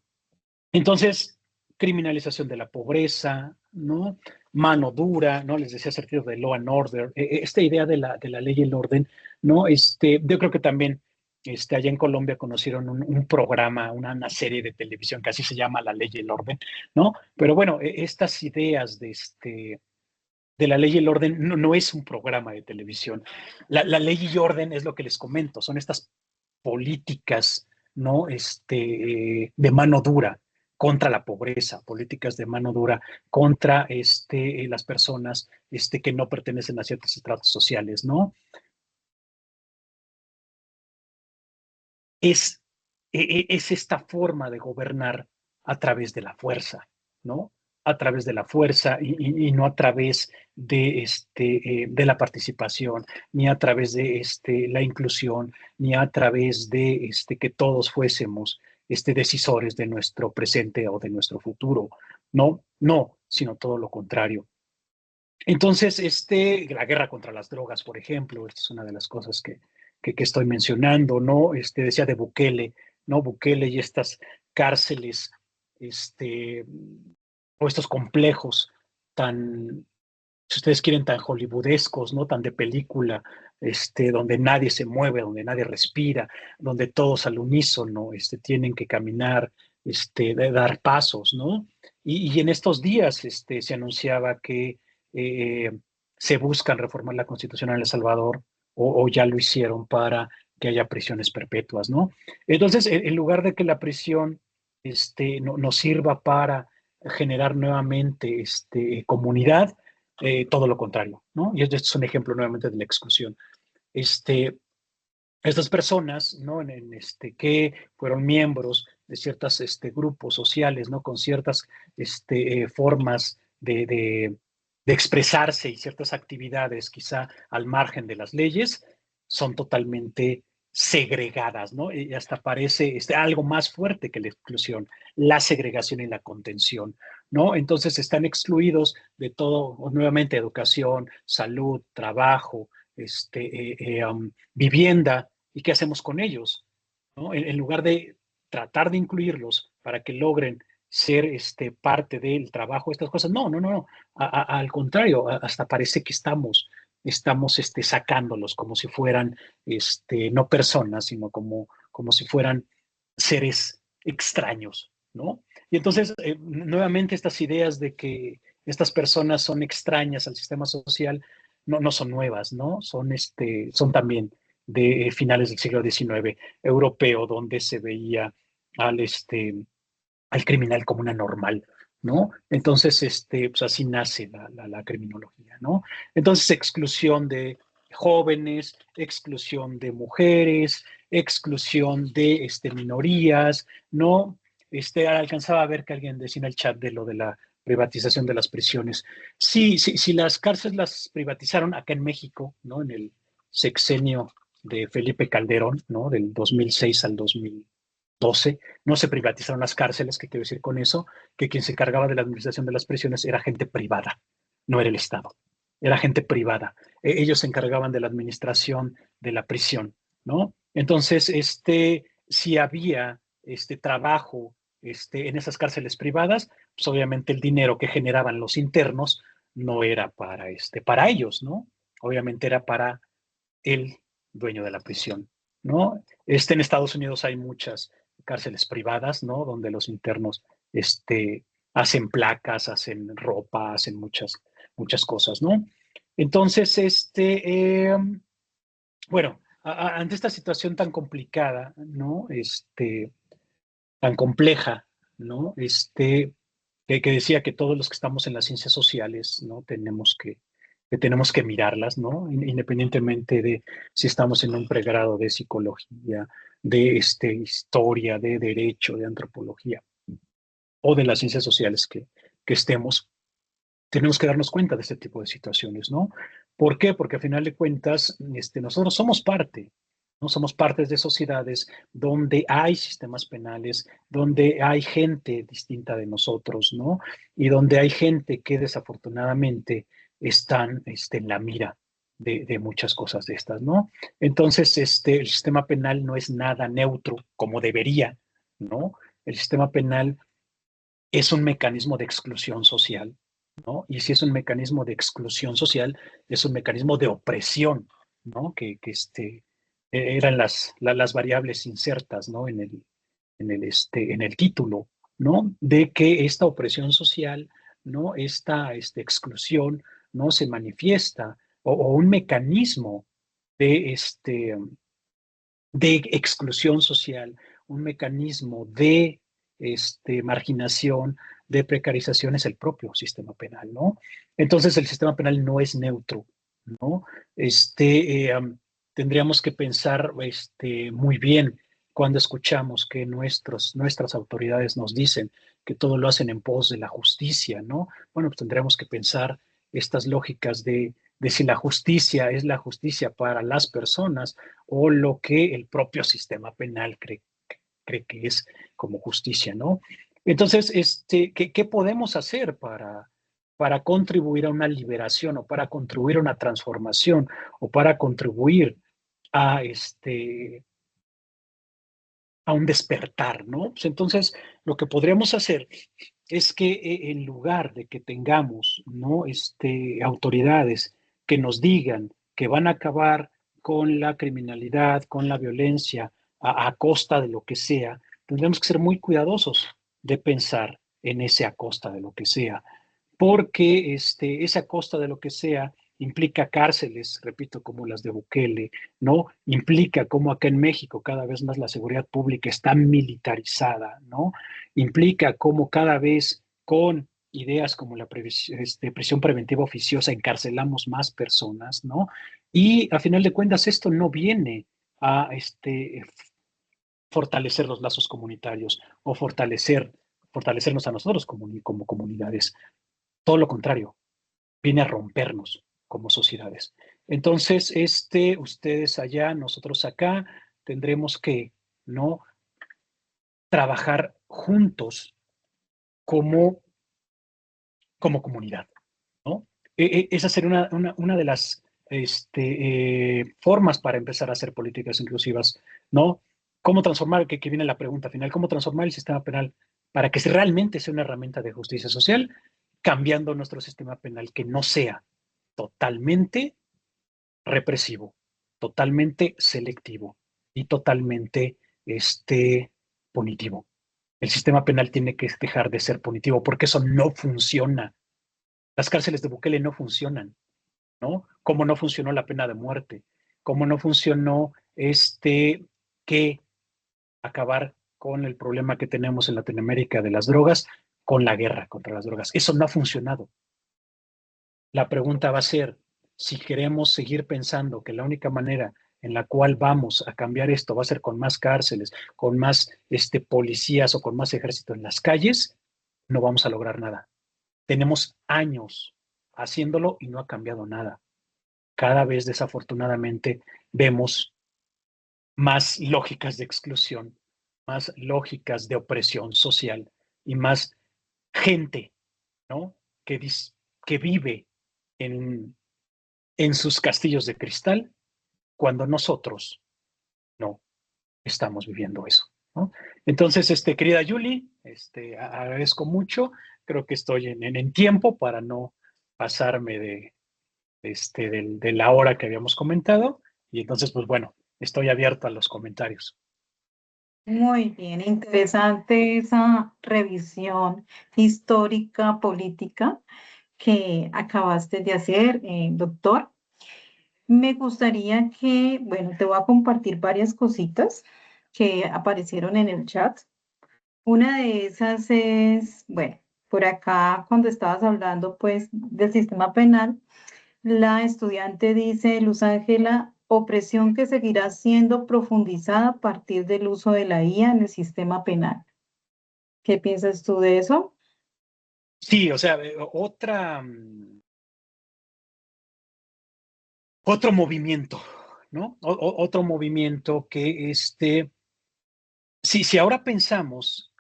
Entonces, criminalización de la pobreza, ¿no? Mano dura, ¿no? Les decía acerca de law and order, esta idea de la ley y el orden, ¿no? Yo creo que también allá en Colombia conocieron un programa, una serie de televisión que así se llama La Ley y el Orden, ¿no? Pero bueno, estas ideas de la ley y el orden no es un programa de televisión. La ley y orden es lo que les comento, son estas políticas, ¿no? De mano dura contra la pobreza, políticas de mano dura contra las personas que no pertenecen a ciertos estratos sociales, ¿no? Es, es esta forma de gobernar a través de la fuerza, ¿no? A través de la fuerza y no a través de la participación, ni a través de la inclusión, ni a través de que todos fuésemos decisores de nuestro presente o de nuestro futuro. No, no, sino todo lo contrario. Entonces, la guerra contra las drogas, por ejemplo, esta es una de las cosas que estoy mencionando, ¿no? Decía de Bukele, ¿no? Bukele y estas cárceles, este, o estos complejos tan, si ustedes quieren, tan hollywoodescos, ¿no? Tan de película, donde nadie se mueve, donde nadie respira, donde todos al unísono, tienen que caminar, de dar pasos, ¿no? Y en estos días, se anunciaba que eh, se buscan reformar la Constitución en El Salvador, o ya lo hicieron para que haya prisiones perpetuas, ¿no? Entonces, en lugar de que la prisión, nos sirva para generar nuevamente, comunidad, todo lo contrario, ¿no? Y esto es un ejemplo nuevamente de la exclusión. Estas personas, ¿no? Que fueron miembros de ciertos grupos sociales, ¿no? Con ciertas formas de expresarse y ciertas actividades quizá al margen de las leyes, son totalmente segregadas, ¿no? Y hasta parece algo más fuerte que la exclusión, la segregación y la contención, ¿no? Entonces están excluidos de todo, nuevamente, educación, salud, trabajo, vivienda. ¿Y qué hacemos con ellos? ¿No? En lugar de tratar de incluirlos para que logren ser parte del trabajo, estas cosas, no. Al contrario, hasta parece que estamos sacándolos como si fueran no personas, sino como si fueran seres extraños, ¿no? Y entonces, nuevamente, estas ideas de que estas personas son extrañas al sistema social no son nuevas, ¿no? Son también de finales del siglo XIX europeo, donde se veía al, al criminal como una normal, ¿no? Entonces, pues así nace la criminología, ¿no? Entonces, exclusión de jóvenes, exclusión de mujeres, exclusión de minorías, ¿no? Alcanzaba a ver que alguien decía en el chat de lo de la privatización de las prisiones. Sí, las cárceles las privatizaron acá en México, ¿no? En el sexenio de Felipe Calderón, ¿no? Del 2006 al 2012, no se privatizaron las cárceles. ¿Qué quiero decir con eso? Que quien se encargaba de la administración de las prisiones era gente privada, no era el Estado, era gente privada. Ellos se encargaban de la administración de la prisión, ¿no? Entonces, si había trabajo en esas cárceles privadas, pues obviamente el dinero que generaban los internos no era para ellos, ¿no? Obviamente era para el dueño de la prisión, ¿no? En Estados Unidos hay muchas cárceles privadas, ¿no? Donde los internos hacen placas, hacen ropa, hacen muchas cosas, ¿no? Entonces, bueno, ante esta situación tan complicada, ¿no? Tan compleja, ¿no? Que decía que todos los que estamos en las ciencias sociales, ¿no? Tenemos que mirarlas, ¿no? Independientemente de si estamos en un pregrado de psicología, de historia, de derecho, de antropología o de las ciencias sociales que estemos, tenemos que darnos cuenta de este tipo de situaciones, ¿no? ¿Por qué? Porque al final de cuentas, nosotros somos parte, ¿no? Somos partes de sociedades donde hay sistemas penales, donde hay gente distinta de nosotros, ¿no? Y donde hay gente que desafortunadamente están en la mira de muchas cosas de estas, ¿no? Entonces, el sistema penal no es nada neutro como debería, ¿no? El sistema penal es un mecanismo de exclusión social, ¿no? Y si es un mecanismo de exclusión social, es un mecanismo de opresión, ¿no? Eran las variables insertas, ¿no? En el título, ¿no? De que esta opresión social, ¿no? Esta exclusión, ¿no? Se manifiesta, o un mecanismo de, de exclusión social, un mecanismo de marginación, de precarización es el propio sistema penal, ¿no? Entonces el sistema penal no es neutro, ¿no? Tendríamos que pensar muy bien cuando escuchamos que nuestras autoridades nos dicen que todo lo hacen en pos de la justicia, ¿no? Bueno, pues tendríamos que pensar estas lógicas de si la justicia es la justicia para las personas o lo que el propio sistema penal cree que es como justicia, ¿no? Entonces, ¿qué podemos hacer para contribuir a una liberación o para contribuir a una transformación o para contribuir a, a un despertar, ¿no? Pues entonces, lo que podríamos hacer es que en lugar de que tengamos, ¿no? Autoridades que nos digan que van a acabar con la criminalidad, con la violencia, a costa de lo que sea, tendremos que ser muy cuidadosos de pensar en ese a costa de lo que sea, porque esa costa de lo que sea implica cárceles, repito, como las de Bukele, ¿no? Implica como acá en México cada vez más la seguridad pública está militarizada, ¿no? Implica como cada vez con ideas como la prisión preventiva oficiosa encarcelamos más personas, ¿no? Y a final de cuentas esto no viene a fortalecer los lazos comunitarios o fortalecernos a nosotros como comunidades. Todo lo contrario, viene a rompernos como sociedades. Entonces, ustedes allá, nosotros acá, tendremos que, ¿no? Trabajar juntos como, como comunidad, ¿no? Esa sería una de las formas para empezar a hacer políticas inclusivas, ¿no? ¿Cómo transformar, que viene la pregunta final, cómo transformar el sistema penal para que realmente sea una herramienta de justicia social, cambiando nuestro sistema penal que no sea totalmente represivo, totalmente selectivo y totalmente punitivo? El sistema penal tiene que dejar de ser punitivo porque eso no funciona. Las cárceles de Bukele no funcionan, ¿no? Como no funcionó la pena de muerte, como no funcionó que acabar con el problema que tenemos en Latinoamérica de las drogas, con la guerra contra las drogas. Eso no ha funcionado. La pregunta va a ser, si queremos seguir pensando que la única manera en la cual vamos a cambiar esto va a ser con más cárceles, con más policías o con más ejército en las calles, no vamos a lograr nada. Tenemos años haciéndolo y no ha cambiado nada. Cada vez, desafortunadamente, vemos más lógicas de exclusión, más lógicas de opresión social y más gente, ¿no? Que vive en, en sus castillos de cristal cuando nosotros no estamos viviendo eso, ¿no? Entonces, querida Julie, agradezco mucho. Creo que estoy en tiempo para no pasarme de la hora que habíamos comentado. Y entonces, pues bueno, estoy abierto a los comentarios. Muy bien, interesante esa revisión histórica, política que acabaste de hacer, doctor. Me gustaría que, bueno, te voy a compartir varias cositas que aparecieron en el chat. Una de esas es, bueno, por acá cuando estabas hablando pues del sistema penal, la estudiante dice, Luz Ángela, opresión que seguirá siendo profundizada a partir del uso de la IA en el sistema penal. ¿Qué piensas tú de eso? Sí, o sea, otro movimiento, ¿no? Otro movimiento que si ahora pensamos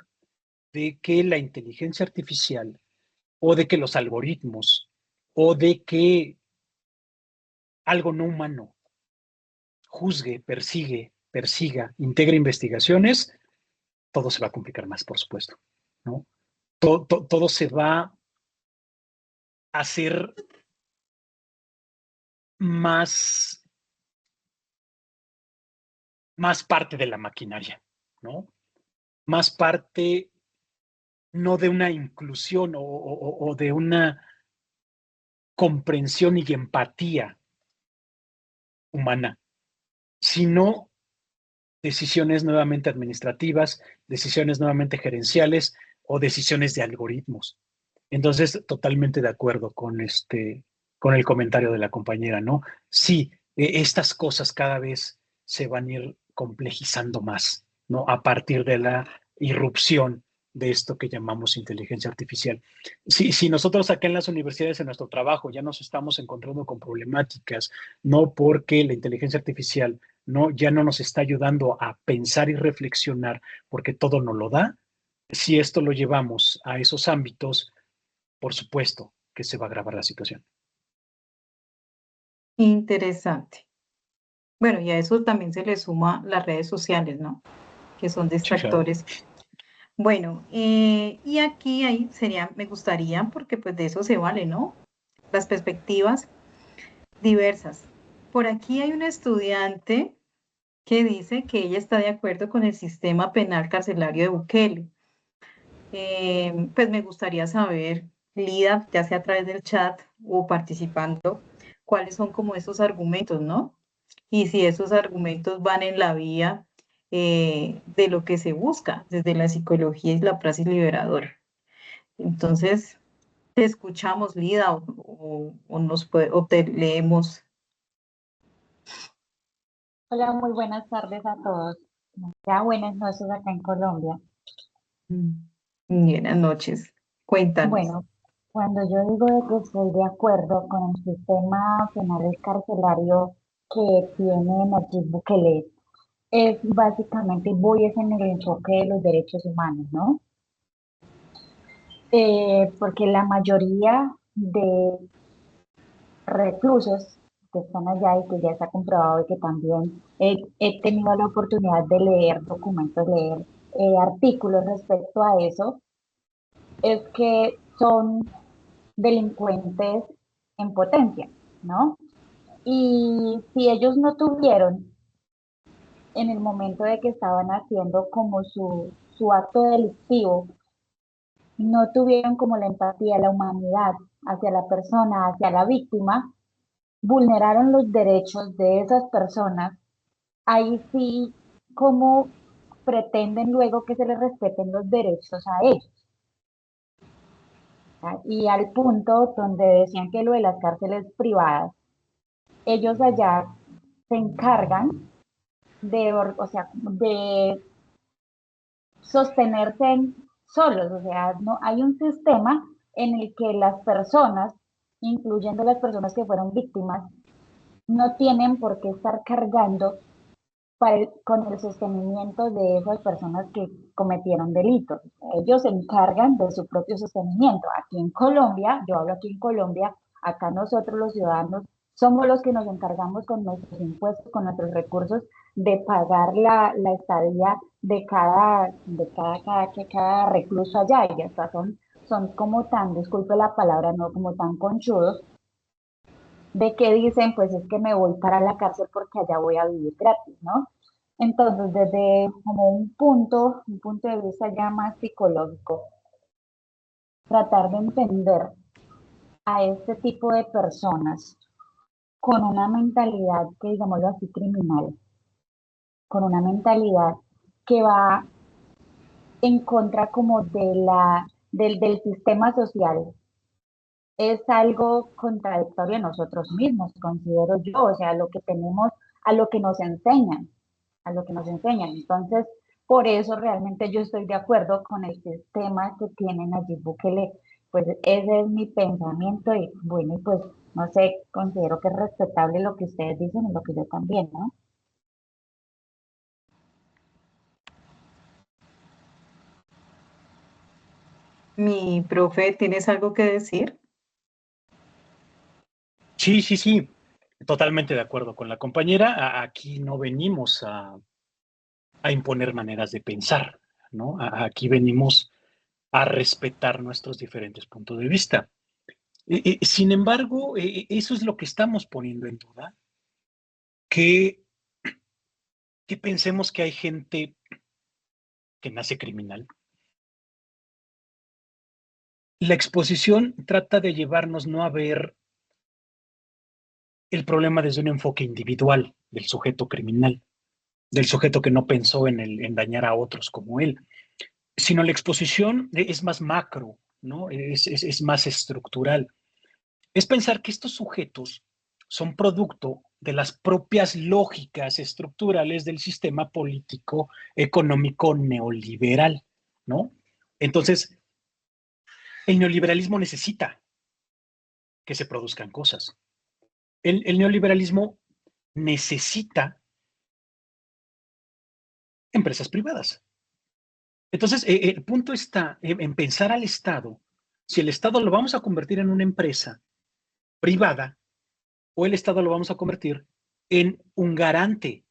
de que la inteligencia artificial o de que los algoritmos o de que algo no humano juzgue, persiga, integre investigaciones, todo se va a complicar más, por supuesto, ¿no? todo se va a hacer más parte de la maquinaria, ¿no? Más parte no de una inclusión o de una comprensión y empatía humana, sino decisiones nuevamente administrativas, decisiones nuevamente gerenciales o decisiones de algoritmos. Entonces, totalmente de acuerdo con el comentario de la compañera, ¿no? Sí, estas cosas cada vez se van a ir complejizando más, ¿no? A partir de la irrupción de esto que llamamos inteligencia artificial. Si nosotros acá en las universidades, en nuestro trabajo, ya nos estamos encontrando con problemáticas, no porque la inteligencia artificial no, ya no nos está ayudando a pensar y reflexionar porque todo nos lo da, si esto lo llevamos a esos ámbitos, por supuesto que se va a agravar la situación. Interesante. Bueno, y a eso también se le suma las redes sociales, ¿no? Que son Sí, claro. distractores. Bueno, y aquí ahí sería, me gustaría, porque pues de eso se vale, ¿no? Las perspectivas diversas. Por aquí hay una estudiante que dice que ella está de acuerdo con el sistema penal carcelario de Bukele. Pues me gustaría saber, Lida, ya sea a través del chat o participando, cuáles son como esos argumentos, ¿no? Y si esos argumentos van en la vía de lo que se busca desde la psicología y la praxis liberadora. Entonces, te escuchamos, Lida, o te leemos. Hola, muy buenas tardes a todos. Ya buenas noches acá en Colombia. Buenas noches. Cuéntanos. Bueno, cuando yo digo de que estoy de acuerdo con el sistema penal carcelario que tiene Nayib Bukele, es básicamente voy es en el enfoque de los derechos humanos, ¿no? Porque la mayoría de reclusos que están allá y que ya está comprobado y que también he tenido la oportunidad de leer documentos, leer artículos respecto a eso, es que son delincuentes en potencia, ¿no? Y si ellos no tuvieron en el momento de que estaban haciendo como su acto delictivo, no tuvieron como la empatía, la humanidad hacia la persona, hacia la víctima, vulneraron los derechos de esas personas, ahí sí, ¿cómo pretenden luego que se les respeten los derechos a ellos? ¿Ah? Y al punto donde decían que lo de las cárceles privadas, ellos allá se encargan o sea, de sostenerse solos, o sea, no hay un sistema en el que las personas, incluyendo las personas que fueron víctimas, no tienen por qué estar cargando con el sostenimiento de esas personas que cometieron delitos. Ellos se encargan de su propio sostenimiento. Aquí en Colombia, yo hablo aquí en Colombia, acá nosotros los ciudadanos somos los que nos encargamos con nuestros impuestos, con nuestros recursos, de pagar la estadía cada recluso allá. Y hasta son como tan, disculpe la palabra, no como tan conchudos, de que dicen, pues es que me voy para la cárcel porque allá voy a vivir gratis, ¿no? Entonces, desde como un punto de vista ya más psicológico, tratar de entender a este tipo de personas con una mentalidad que, digámoslo así, criminal, con una mentalidad que va en contra como del sistema social, es algo contradictorio a nosotros mismos, considero yo, o sea, lo que tenemos, a lo que nos enseñan, a lo que nos enseñan. Entonces, por eso realmente yo estoy de acuerdo con el sistema que tienen allí Bukele, pues ese es mi pensamiento y bueno, pues no sé, considero que es respetable lo que ustedes dicen y lo que yo también, ¿no? Mi profe, ¿tienes algo que decir? Sí, sí, sí, totalmente de acuerdo con la compañera. Aquí no venimos a imponer maneras de pensar, ¿no? Aquí venimos a respetar nuestros diferentes puntos de vista. Sin embargo, eso es lo que estamos poniendo en duda, que pensemos que hay gente que nace criminal. La exposición trata de llevarnos no a ver el problema desde un enfoque individual del sujeto criminal, del sujeto que no pensó en dañar a otros como él, sino la exposición es más macro, ¿no? Es más estructural. Es pensar que estos sujetos son producto de las propias lógicas estructurales del sistema político económico neoliberal, ¿no? Entonces, el neoliberalismo necesita que se produzcan cosas. El neoliberalismo necesita empresas privadas. Entonces, el punto está en pensar al Estado, si el Estado lo vamos a convertir en una empresa privada o el Estado lo vamos a convertir en un garante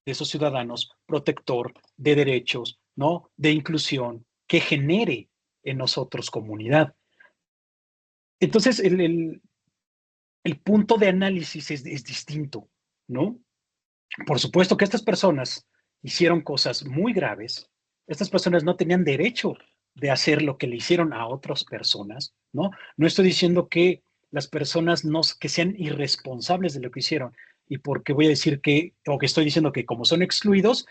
de esos ciudadanos, protector de derechos, ¿no? De inclusión, que genere en nosotros comunidad. Entonces, el punto de análisis es distinto, ¿no? Por supuesto que estas personas hicieron cosas muy graves. Estas personas no tenían derecho de hacer lo que le hicieron a otras personas, ¿no? No estoy diciendo que las personas no, que sean irresponsables de lo que hicieron y porque voy a decir que, o que estoy diciendo que como son excluidos,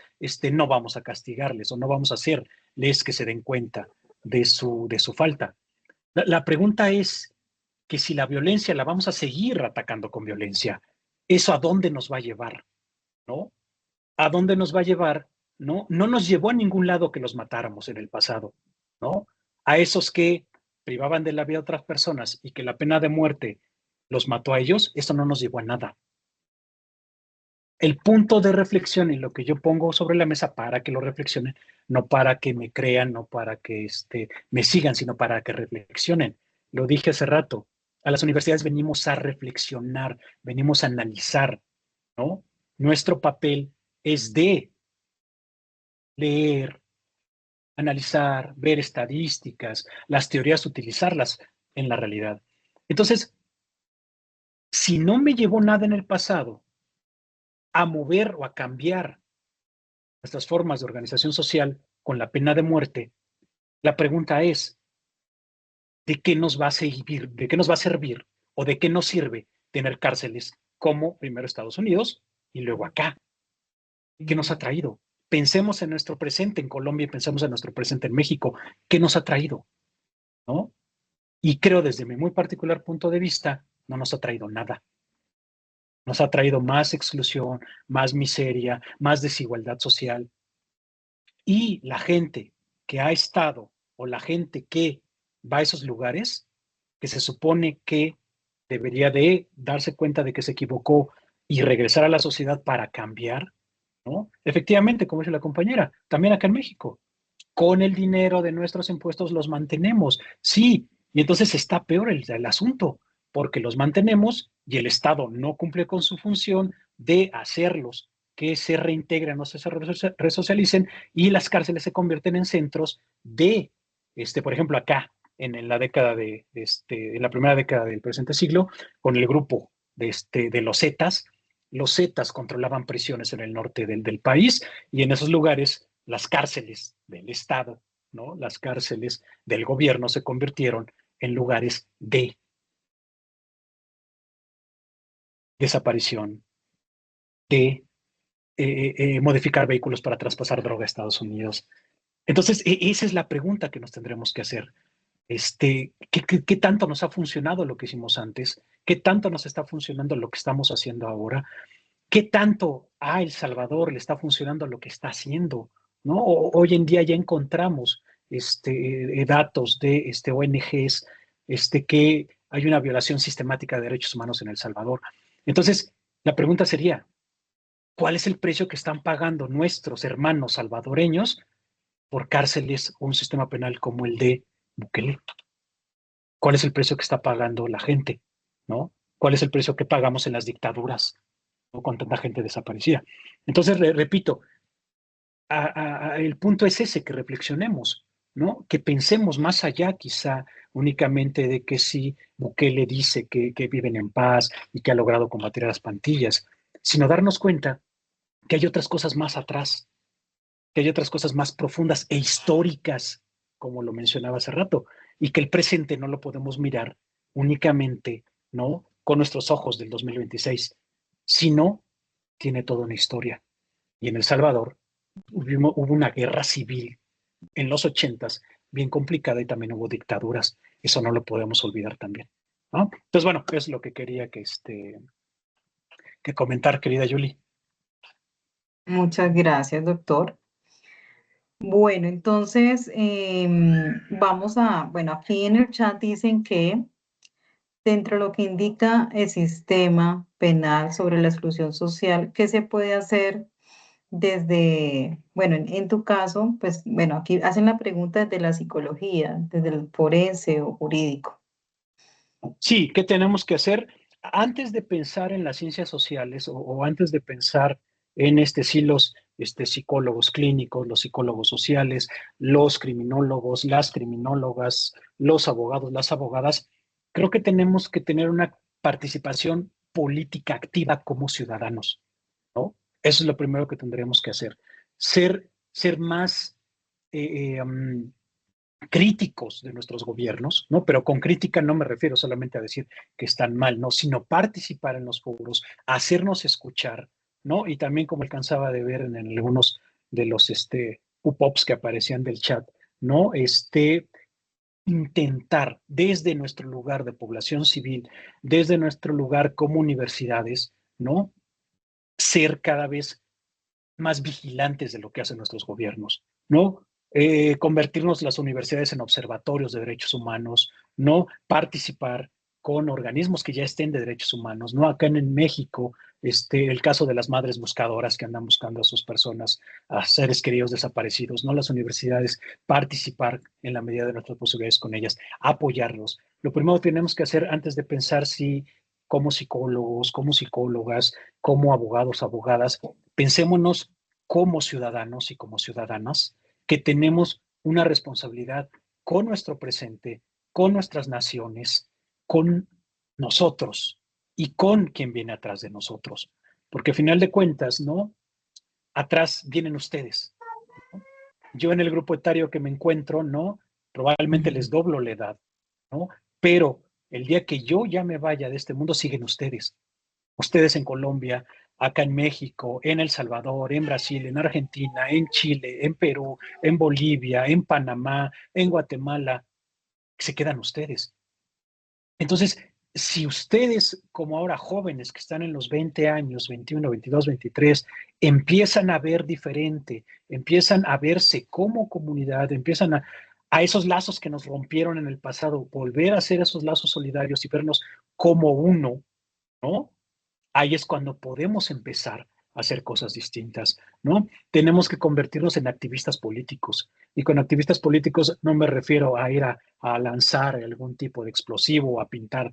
no vamos a castigarles o no vamos a hacerles que se den cuenta de su falta. La pregunta es que si la violencia la vamos a seguir atacando con violencia, ¿eso a dónde nos va a llevar? ¿No? ¿A dónde nos va a llevar? ¿No? No nos llevó a ningún lado que los matáramos en el pasado, ¿no? A esos que privaban de la vida a otras personas y que la pena de muerte los mató a ellos, eso no nos llevó a nada. El punto de reflexión y lo que yo pongo sobre la mesa para que lo reflexionen, no para que me crean, no para que me sigan, sino para que reflexionen. Lo dije hace rato, a las universidades venimos a reflexionar, venimos a analizar, ¿no? Nuestro papel es de leer, analizar, ver estadísticas, las teorías, utilizarlas en la realidad. Entonces, si no me llevó nada en el pasado a mover o a cambiar nuestras formas de organización social con la pena de muerte, la pregunta es, ¿de qué nos va a servir? ¿De qué nos va a servir? ¿O de qué nos sirve tener cárceles como primero Estados Unidos y luego acá? ¿Qué nos ha traído? Pensemos en nuestro presente en Colombia y pensemos en nuestro presente en México. ¿Qué nos ha traído? ¿No? Y creo desde mi muy particular punto de vista, no nos ha traído nada. Nos ha traído más exclusión, más miseria, más desigualdad social. Y la gente que ha estado o la gente que va a esos lugares, que se supone que debería de darse cuenta de que se equivocó y regresar a la sociedad para cambiar, ¿no? Efectivamente, como dice la compañera, también acá en México, con el dinero de nuestros impuestos los mantenemos, sí, y entonces está peor el asunto, porque los mantenemos y el Estado no cumple con su función de hacerlos que se reintegren, no se resocialicen, y las cárceles se convierten en centros de, por ejemplo, acá, en la década en la primera década del presente siglo, con el grupo de los Zetas controlaban prisiones en el norte del país, y en esos lugares las cárceles del Estado, ¿no? Las cárceles del gobierno se convirtieron en lugares de desaparición, de modificar vehículos para traspasar droga a Estados Unidos. Entonces, esa es la pregunta que nos tendremos que hacer. ¿Qué tanto nos ha funcionado lo que hicimos antes? ¿Qué tanto nos está funcionando lo que estamos haciendo ahora? ¿Qué tanto a El Salvador le está funcionando lo que está haciendo? ¿No? Hoy en día ya encontramos datos de ONGs que hay una violación sistemática de derechos humanos en El Salvador. Entonces, la pregunta sería, ¿cuál es el precio que están pagando nuestros hermanos salvadoreños por cárceles o un sistema penal como el de Bukele? ¿Cuál es el precio que está pagando la gente? ¿No? ¿Cuál es el precio que pagamos en las dictaduras, ¿no? Con tanta gente desaparecida? Entonces, repito, el punto es ese, que reflexionemos. ¿no? Que pensemos más allá quizá únicamente de que si Bukele dice que viven en paz y que ha logrado combatir a las pandillas, sino darnos cuenta que hay otras cosas más atrás, que hay otras cosas más profundas e históricas, como lo mencionaba hace rato, y que el presente no lo podemos mirar únicamente, ¿no? Con nuestros ojos del 2026, sino tiene toda una historia. Y en El Salvador hubo una guerra civil en los 80s bien complicada y también hubo dictaduras. Eso no lo podemos olvidar también, ¿no? Entonces, bueno, es lo que quería que comentar, querida Julie. Muchas gracias, doctor. Bueno, entonces vamos a, bueno, aquí en el chat dicen que dentro de lo que indica el sistema penal sobre la exclusión social, ¿qué se puede hacer desde, bueno, en tu caso, pues, bueno, aquí hacen la pregunta desde la psicología, desde el forense o jurídico? Sí, ¿qué tenemos que hacer? Antes de pensar en las ciencias sociales o antes de pensar en sí, los psicólogos clínicos, los psicólogos sociales, los criminólogos, las criminólogas, los abogados, las abogadas, creo que tenemos que tener una participación política activa como ciudadanos, ¿no? Eso es lo primero que tendremos que hacer. Ser más críticos de nuestros gobiernos, ¿no? Pero con crítica no me refiero solamente a decir que están mal, ¿no? Sino participar en los foros, hacernos escuchar, ¿no? Y también como alcanzaba de ver en algunos de los pop-ups que aparecían del chat, ¿no? Intentar desde nuestro lugar de población civil, desde nuestro lugar como universidades, ¿no? Ser cada vez más vigilantes de lo que hacen nuestros gobiernos, ¿no? Convertirnos las universidades en observatorios de derechos humanos, no participar con organismos que ya estén de derechos humanos, ¿no? Acá en México, el caso de las madres buscadoras que andan buscando a sus personas, a seres queridos desaparecidos, ¿no? Las universidades, participar en la medida de nuestras posibilidades con ellas, apoyarlos. Lo primero que tenemos que hacer antes de pensar si como psicólogos, como psicólogas, como abogados, abogadas, pensémonos como ciudadanos y como ciudadanas que tenemos una responsabilidad con nuestro presente, con nuestras naciones, con nosotros y con quien viene atrás de nosotros. Porque al final de cuentas, ¿no? Atrás vienen ustedes, ¿no? Yo en el grupo etario que me encuentro, ¿no? Probablemente les doblo la edad, ¿no? Pero el día que yo ya me vaya de este mundo, siguen ustedes. Ustedes en Colombia, acá en México, en El Salvador, en Brasil, en Argentina, en Chile, en Perú, en Bolivia, en Panamá, en Guatemala, se quedan ustedes. Entonces, si ustedes, como ahora jóvenes que están en los 20 años, 21, 22, 23, empiezan a ver diferente, empiezan a verse como comunidad, empiezan a esos lazos que nos rompieron en el pasado, volver a hacer esos lazos solidarios y vernos como uno, ¿no? Ahí es cuando podemos empezar a hacer cosas distintas, ¿no? Tenemos que convertirnos en activistas políticos. Y con activistas políticos no me refiero a ir a lanzar algún tipo de explosivo o a pintar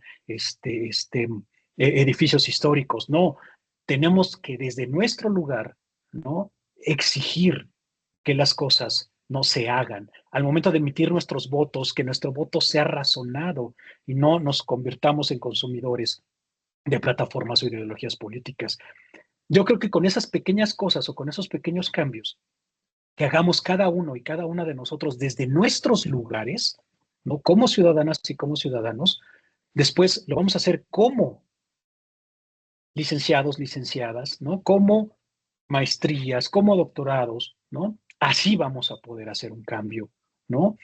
edificios históricos, no. Tenemos que desde nuestro lugar, ¿no? Exigir que las cosas no se hagan. Al momento de emitir nuestros votos, que nuestro voto sea razonado y no nos convirtamos en consumidores de plataformas o ideologías políticas. Yo creo que con esas pequeñas cosas o con esos pequeños cambios que hagamos cada uno y cada una de nosotros desde nuestros lugares, ¿no? Como ciudadanas y como ciudadanos, después lo vamos a hacer como licenciados, licenciadas, ¿no? Como maestrías, como doctorados, ¿no? Así vamos a poder hacer un cambio, ¿no?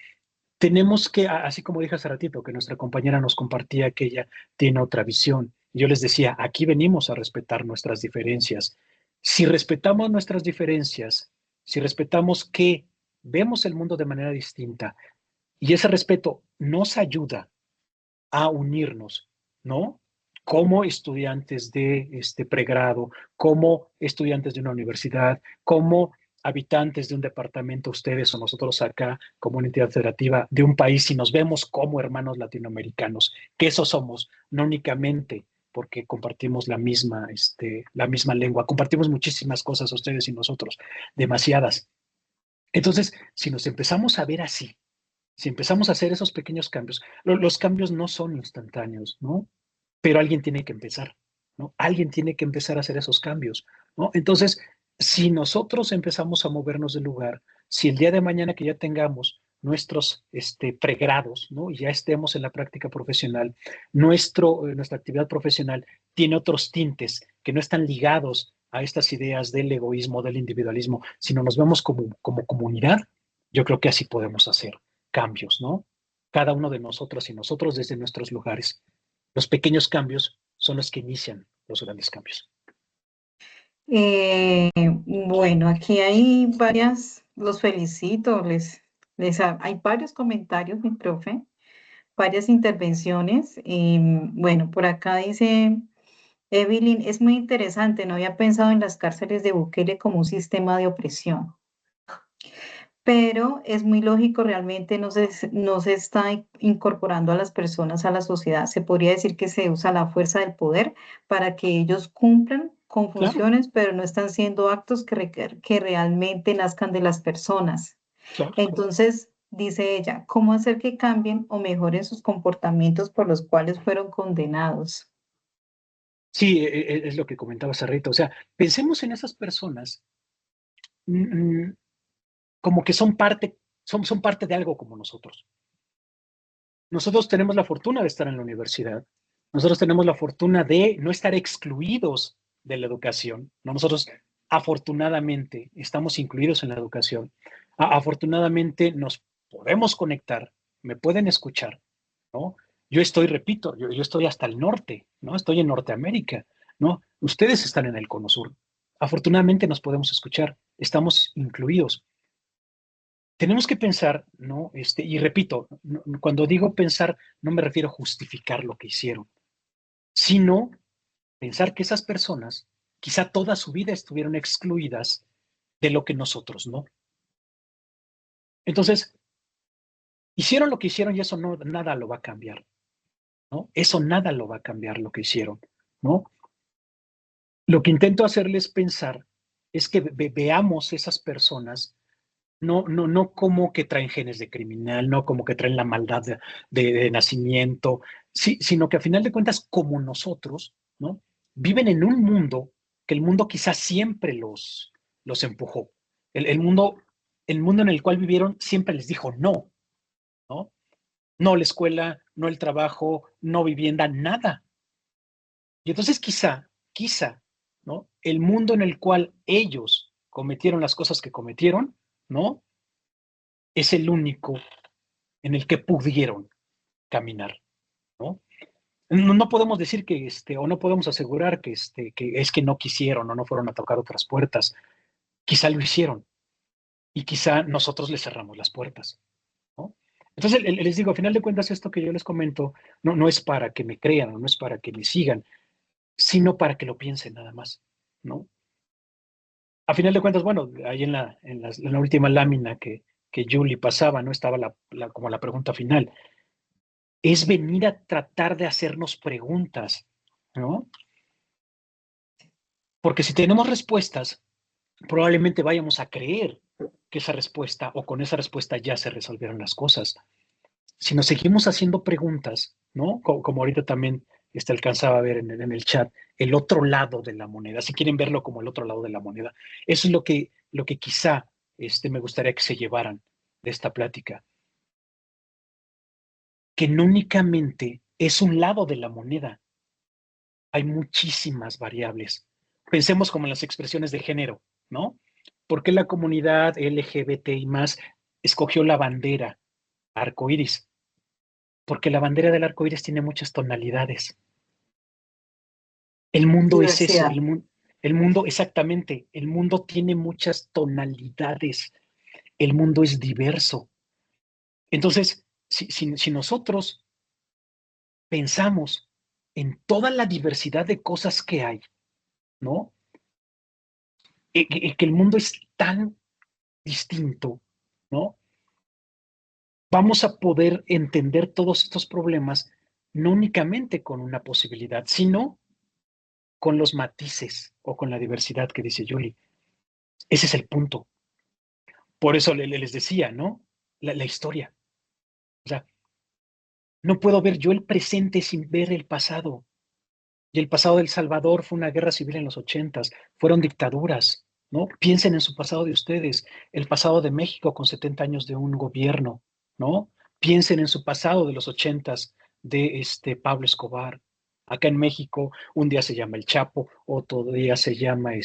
Tenemos que, así como dije hace ratito, que nuestra compañera nos compartía que ella tiene otra visión. Yo les decía, aquí venimos a respetar nuestras diferencias. Si respetamos nuestras diferencias, si respetamos que vemos el mundo de manera distinta y ese respeto nos ayuda a unirnos, ¿no? Como estudiantes de pregrado, como estudiantes de una universidad, como habitantes de un departamento, ustedes o nosotros acá, como una entidad federativa de un país, y nos vemos como hermanos latinoamericanos, que eso somos, no únicamente porque compartimos la misma lengua, compartimos muchísimas cosas ustedes y nosotros, demasiadas. Entonces, si nos empezamos a ver así, Si empezamos a hacer esos pequeños cambios, los cambios no son instantáneos, ¿no? Pero alguien tiene que empezar, ¿no? Alguien tiene que empezar a hacer esos cambios, ¿no? Entonces, si nosotros empezamos a movernos del lugar, si el día de mañana que ya tengamos nuestros pregrados, ¿no? Y ya estemos en la práctica profesional, nuestra actividad profesional tiene otros tintes que no están ligados a estas ideas del egoísmo, del individualismo, sino nos vemos como comunidad, yo creo que así podemos hacer cambios, ¿no? Cada uno de nosotros y nosotros desde nuestros lugares. Los pequeños cambios son los que inician los grandes cambios. Bueno, aquí hay varias, los felicito, hay varios comentarios, mi profe, varias intervenciones. Bueno, por acá dice Evelyn, es muy interesante, no había pensado en las cárceles de Bukele como un sistema de opresión, pero es muy lógico, realmente no se está incorporando a las personas a la sociedad. Se podría decir que se usa la fuerza del poder para que ellos cumplan con Claro, funciones, pero no están siendo actos que realmente nazcan de las personas. claro. Entonces, dice ella, ¿cómo hacer que cambien o mejoren sus comportamientos por los cuales fueron condenados? Sí, es lo que comentaba hace rato. O sea, pensemos en esas personas mm, como que son parte de algo como nosotros. Nosotros tenemos la fortuna de estar en la universidad. Nosotros tenemos la fortuna de no estar excluidos de la educación, ¿no? Nosotros afortunadamente estamos incluidos en la educación. Afortunadamente nos podemos conectar, me pueden escuchar, ¿no? Yo estoy, repito, yo estoy hasta el norte, ¿no? Estoy en Norteamérica, ¿no? Ustedes están en el Cono Sur. Afortunadamente nos podemos escuchar, estamos incluidos. Tenemos que pensar, ¿no? Y repito, cuando digo pensar, no me refiero a justificar lo que hicieron, sino pensar que esas personas quizá toda su vida estuvieron excluidas de lo que nosotros no. Entonces, hicieron lo que hicieron y eso no, nada lo va a cambiar, ¿no? Eso nada lo va a cambiar lo que hicieron, ¿no? Lo que intento hacerles pensar es que veamos esas personas no como que traen genes de criminal, no como que traen la maldad de nacimiento, sí, sino que a final de cuentas, como nosotros, ¿no? Viven en un mundo que el mundo quizás siempre los empujó. El mundo en el cual vivieron siempre les dijo no, ¿no? No la escuela, no el trabajo, no vivienda, nada. Y entonces quizá, ¿no? El mundo en el cual ellos cometieron las cosas que cometieron, ¿no? Es el único en el que pudieron caminar, ¿no? No podemos decir que, o no podemos asegurar que es que no quisieron o no fueron a tocar otras puertas. Quizá lo hicieron y quizá nosotros les cerramos las puertas, ¿no? Entonces, les digo, a final de cuentas, esto que yo les comento no es para que me crean, no es para que me sigan, sino para que lo piensen nada más, ¿no? A final de cuentas, bueno, ahí en la última lámina que Julie pasaba, ¿no? Estaba como la pregunta final. Es venir a tratar de hacernos preguntas, ¿no? Porque si tenemos respuestas, probablemente vayamos a creer que esa respuesta o con esa respuesta ya se resolvieron las cosas. Si nos seguimos haciendo preguntas, ¿no? Como ahorita también alcanzaba a ver en el chat, el otro lado de la moneda, si quieren verlo como el otro lado de la moneda, eso es lo que quizá me gustaría que se llevaran de esta plática, que no únicamente es un lado de la moneda, hay muchísimas variables. Pensemos como en las expresiones de género, ¿no? ¿Por qué la comunidad LGBTI más escogió la bandera arcoíris? Porque la bandera del arcoíris tiene muchas tonalidades. El mundo es eso, Diversidad. el mundo, exactamente, el mundo tiene muchas tonalidades, el mundo es diverso. Entonces, si nosotros pensamos en toda la diversidad de cosas que hay, ¿no? Que el mundo es tan distinto, ¿no? Vamos a poder entender todos estos problemas no únicamente con una posibilidad, sino con los matices o con la diversidad que dice Julie. Ese es el punto. Por eso les decía, ¿no? La historia. O sea, no puedo ver yo el presente sin ver el pasado. Y el pasado de El Salvador fue una guerra civil en los 80s, fueron dictaduras, ¿no? Piensen en su pasado de ustedes, el pasado de México con 70 años de un gobierno, ¿no? Piensen en su pasado de los 80s de Pablo Escobar. Acá en México, un día se llama El Chapo, otro día se llama el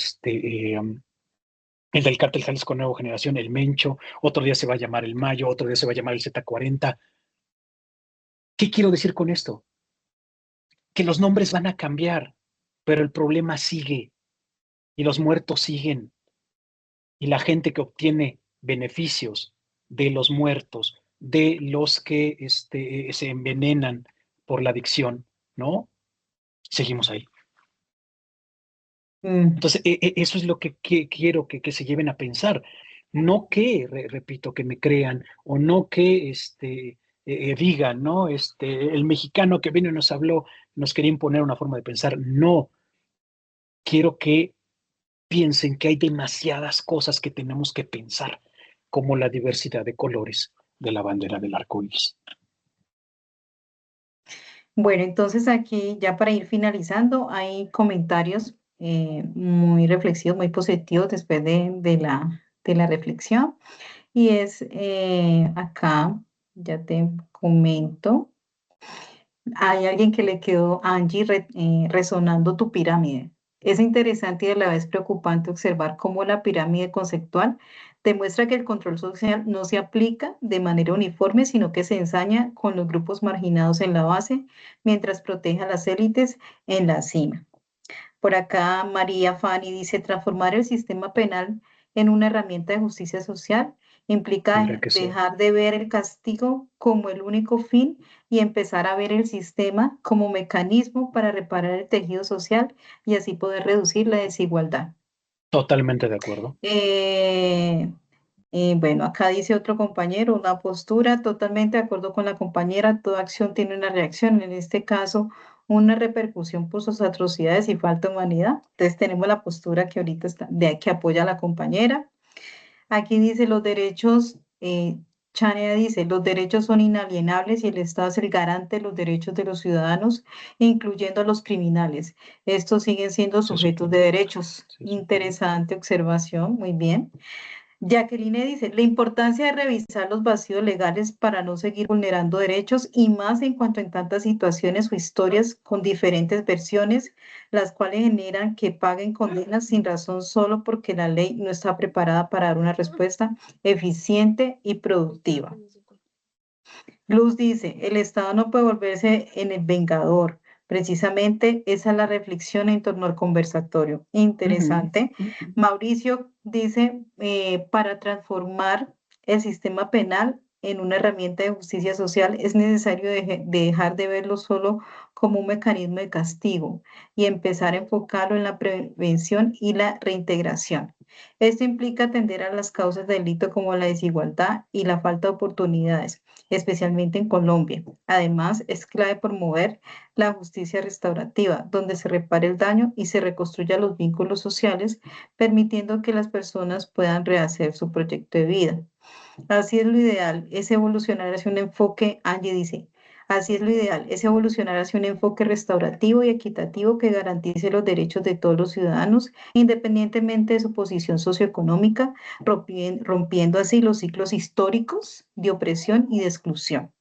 del Cártel Jalisco Nueva Generación, el Mencho, otro día se va a llamar el Mayo, otro día se va a llamar el Z40. ¿Qué quiero decir con esto? Que los nombres van a cambiar, pero el problema sigue y los muertos siguen y la gente que obtiene beneficios de los muertos, de los que se envenenan por la adicción, ¿no? Seguimos ahí. Entonces, eso es lo que quiero que se lleven a pensar. No que, repito, que me crean o no que digan, ¿no? El mexicano que vino y nos habló nos quería imponer una forma de pensar. No, quiero que piensen que hay demasiadas cosas que tenemos que pensar, como la diversidad de colores de la bandera del arco iris. Bueno, entonces aquí ya para ir finalizando, hay comentarios muy reflexivos, muy positivos después de la reflexión. Y es acá, ya te comento, hay alguien que le quedó, Angie, resonando tu pirámide. Es interesante y a la vez preocupante observar cómo la pirámide conceptual demuestra que el control social no se aplica de manera uniforme, sino que se ensaña con los grupos marginados en la base, mientras protege a las élites en la cima. Por acá María Fanny dice, transformar el sistema penal en una herramienta de justicia social implica dejar de ver el castigo como el único fin y empezar a ver el sistema como mecanismo para reparar el tejido social y así poder reducir la desigualdad. Totalmente de acuerdo. Bueno, acá dice otro compañero, una postura totalmente de acuerdo con la compañera, toda acción tiene una reacción, en este caso una repercusión por sus atrocidades y falta de humanidad. Entonces tenemos la postura que ahorita está, de que apoya a la compañera. Aquí dice los derechos, Chania dice, los derechos son inalienables y el Estado es el garante de los derechos de los ciudadanos, incluyendo a los criminales. Estos siguen siendo sujetos de derechos. Interesante observación, muy bien. Jacqueline dice, la importancia de revisar los vacíos legales para no seguir vulnerando derechos y más en cuanto en tantas situaciones o historias con diferentes versiones, las cuales generan que paguen condenas sin razón solo porque la ley no está preparada para dar una respuesta eficiente y productiva. Luz dice, el Estado no puede volverse en el vengador. Precisamente esa es la reflexión en torno al conversatorio. Interesante. Mauricio dice, para transformar el sistema penal en una herramienta de justicia social es necesario dejar de verlo solo como un mecanismo de castigo y empezar a enfocarlo en la prevención y la reintegración. Esto implica atender a las causas del delito como la desigualdad y la falta de oportunidades, especialmente en Colombia. Además, es clave promover la justicia restaurativa, donde se repare el daño y se reconstruya los vínculos sociales, permitiendo que las personas puedan rehacer su proyecto de vida. Así es lo ideal, es evolucionar hacia un enfoque, Angie dice, así es lo ideal, es evolucionar hacia un enfoque restaurativo y equitativo que garantice los derechos de todos los ciudadanos, independientemente de su posición socioeconómica, rompiendo así los ciclos históricos de opresión y de exclusión.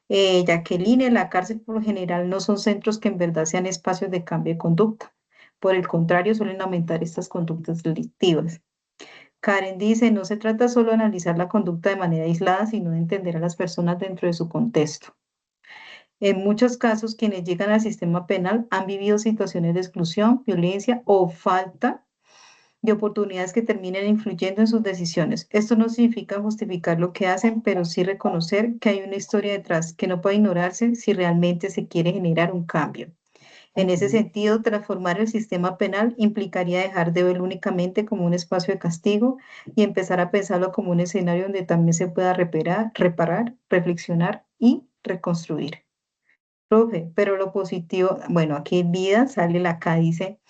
Jacqueline, la cárcel por lo general no son centros que en verdad sean espacios de cambio de conducta. Por el contrario, suelen aumentar estas conductas delictivas. Karen dice, no se trata solo de analizar la conducta de manera aislada, sino de entender a las personas dentro de su contexto. En muchos casos, quienes llegan al sistema penal han vivido situaciones de exclusión, violencia o falta de oportunidades que terminen influyendo en sus decisiones. Esto no significa justificar lo que hacen, pero sí reconocer que hay una historia detrás que no puede ignorarse si realmente se quiere generar un cambio. En ese sentido, transformar el sistema penal implicaría dejar de verlo únicamente como un espacio de castigo y empezar a pensarlo como un escenario donde también se pueda reparar, reflexionar y reconstruir. Profe, pero lo positivo, bueno, aquí en vida sale la acá, dice,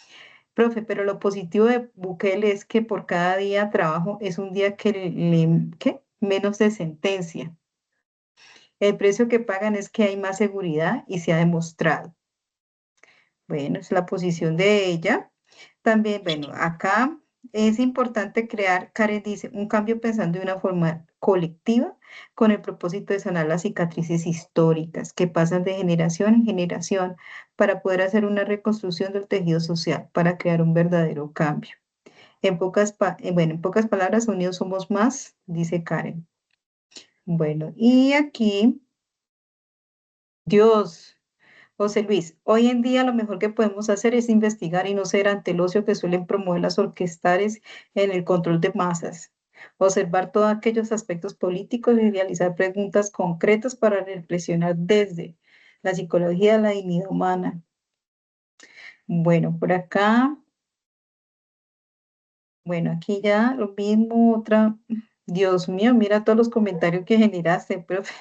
profe, pero lo positivo de Bukele es que por cada día de trabajo es un día que ¿qué? Menos de sentencia. El precio que pagan es que hay más seguridad y se ha demostrado. Bueno, es la posición de ella. También, bueno, acá es importante crear, Karen dice, un cambio pensando de una forma colectiva con el propósito de sanar las cicatrices históricas que pasan de generación en generación para poder hacer una reconstrucción del tejido social, para crear un verdadero cambio. Bueno, en pocas palabras, unidos somos más, dice Karen. Bueno, y aquí, Dios. José Luis, hoy en día lo mejor que podemos hacer es investigar y no ser ante el ocio que suelen promover las orquestales en el control de masas. Observar todos aquellos aspectos políticos y realizar preguntas concretas para reflexionar desde la psicología de la dignidad humana. Bueno, por acá, bueno, aquí ya lo mismo, otra. Dios mío, mira todos los comentarios que generaste, profe.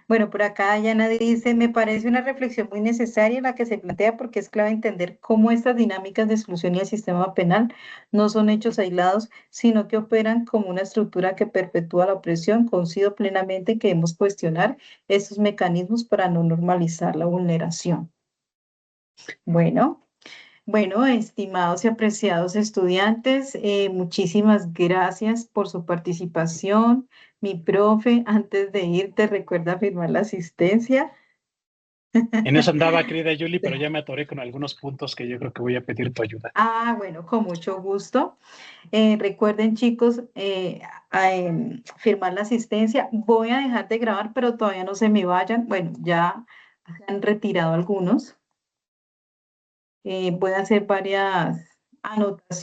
Bueno, por acá Yana dice, me parece una reflexión muy necesaria la que se plantea porque es clave entender cómo estas dinámicas de exclusión y el sistema penal no son hechos aislados, sino que operan como una estructura que perpetúa la opresión. Coincido plenamente que debemos cuestionar estos mecanismos para no normalizar la vulneración. Bueno. Bueno, estimados y apreciados estudiantes, muchísimas gracias por su participación. Mi profe, antes de irte, recuerda firmar la asistencia. En eso andaba, querida Julie, pero ya me atoré con algunos puntos que yo creo que voy a pedir tu ayuda. Ah, bueno, con mucho gusto. Recuerden, chicos, firmar la asistencia. Voy a dejar de grabar, pero todavía no se me vayan. Bueno, ya se han retirado algunos. Voy a hacer varias anotaciones.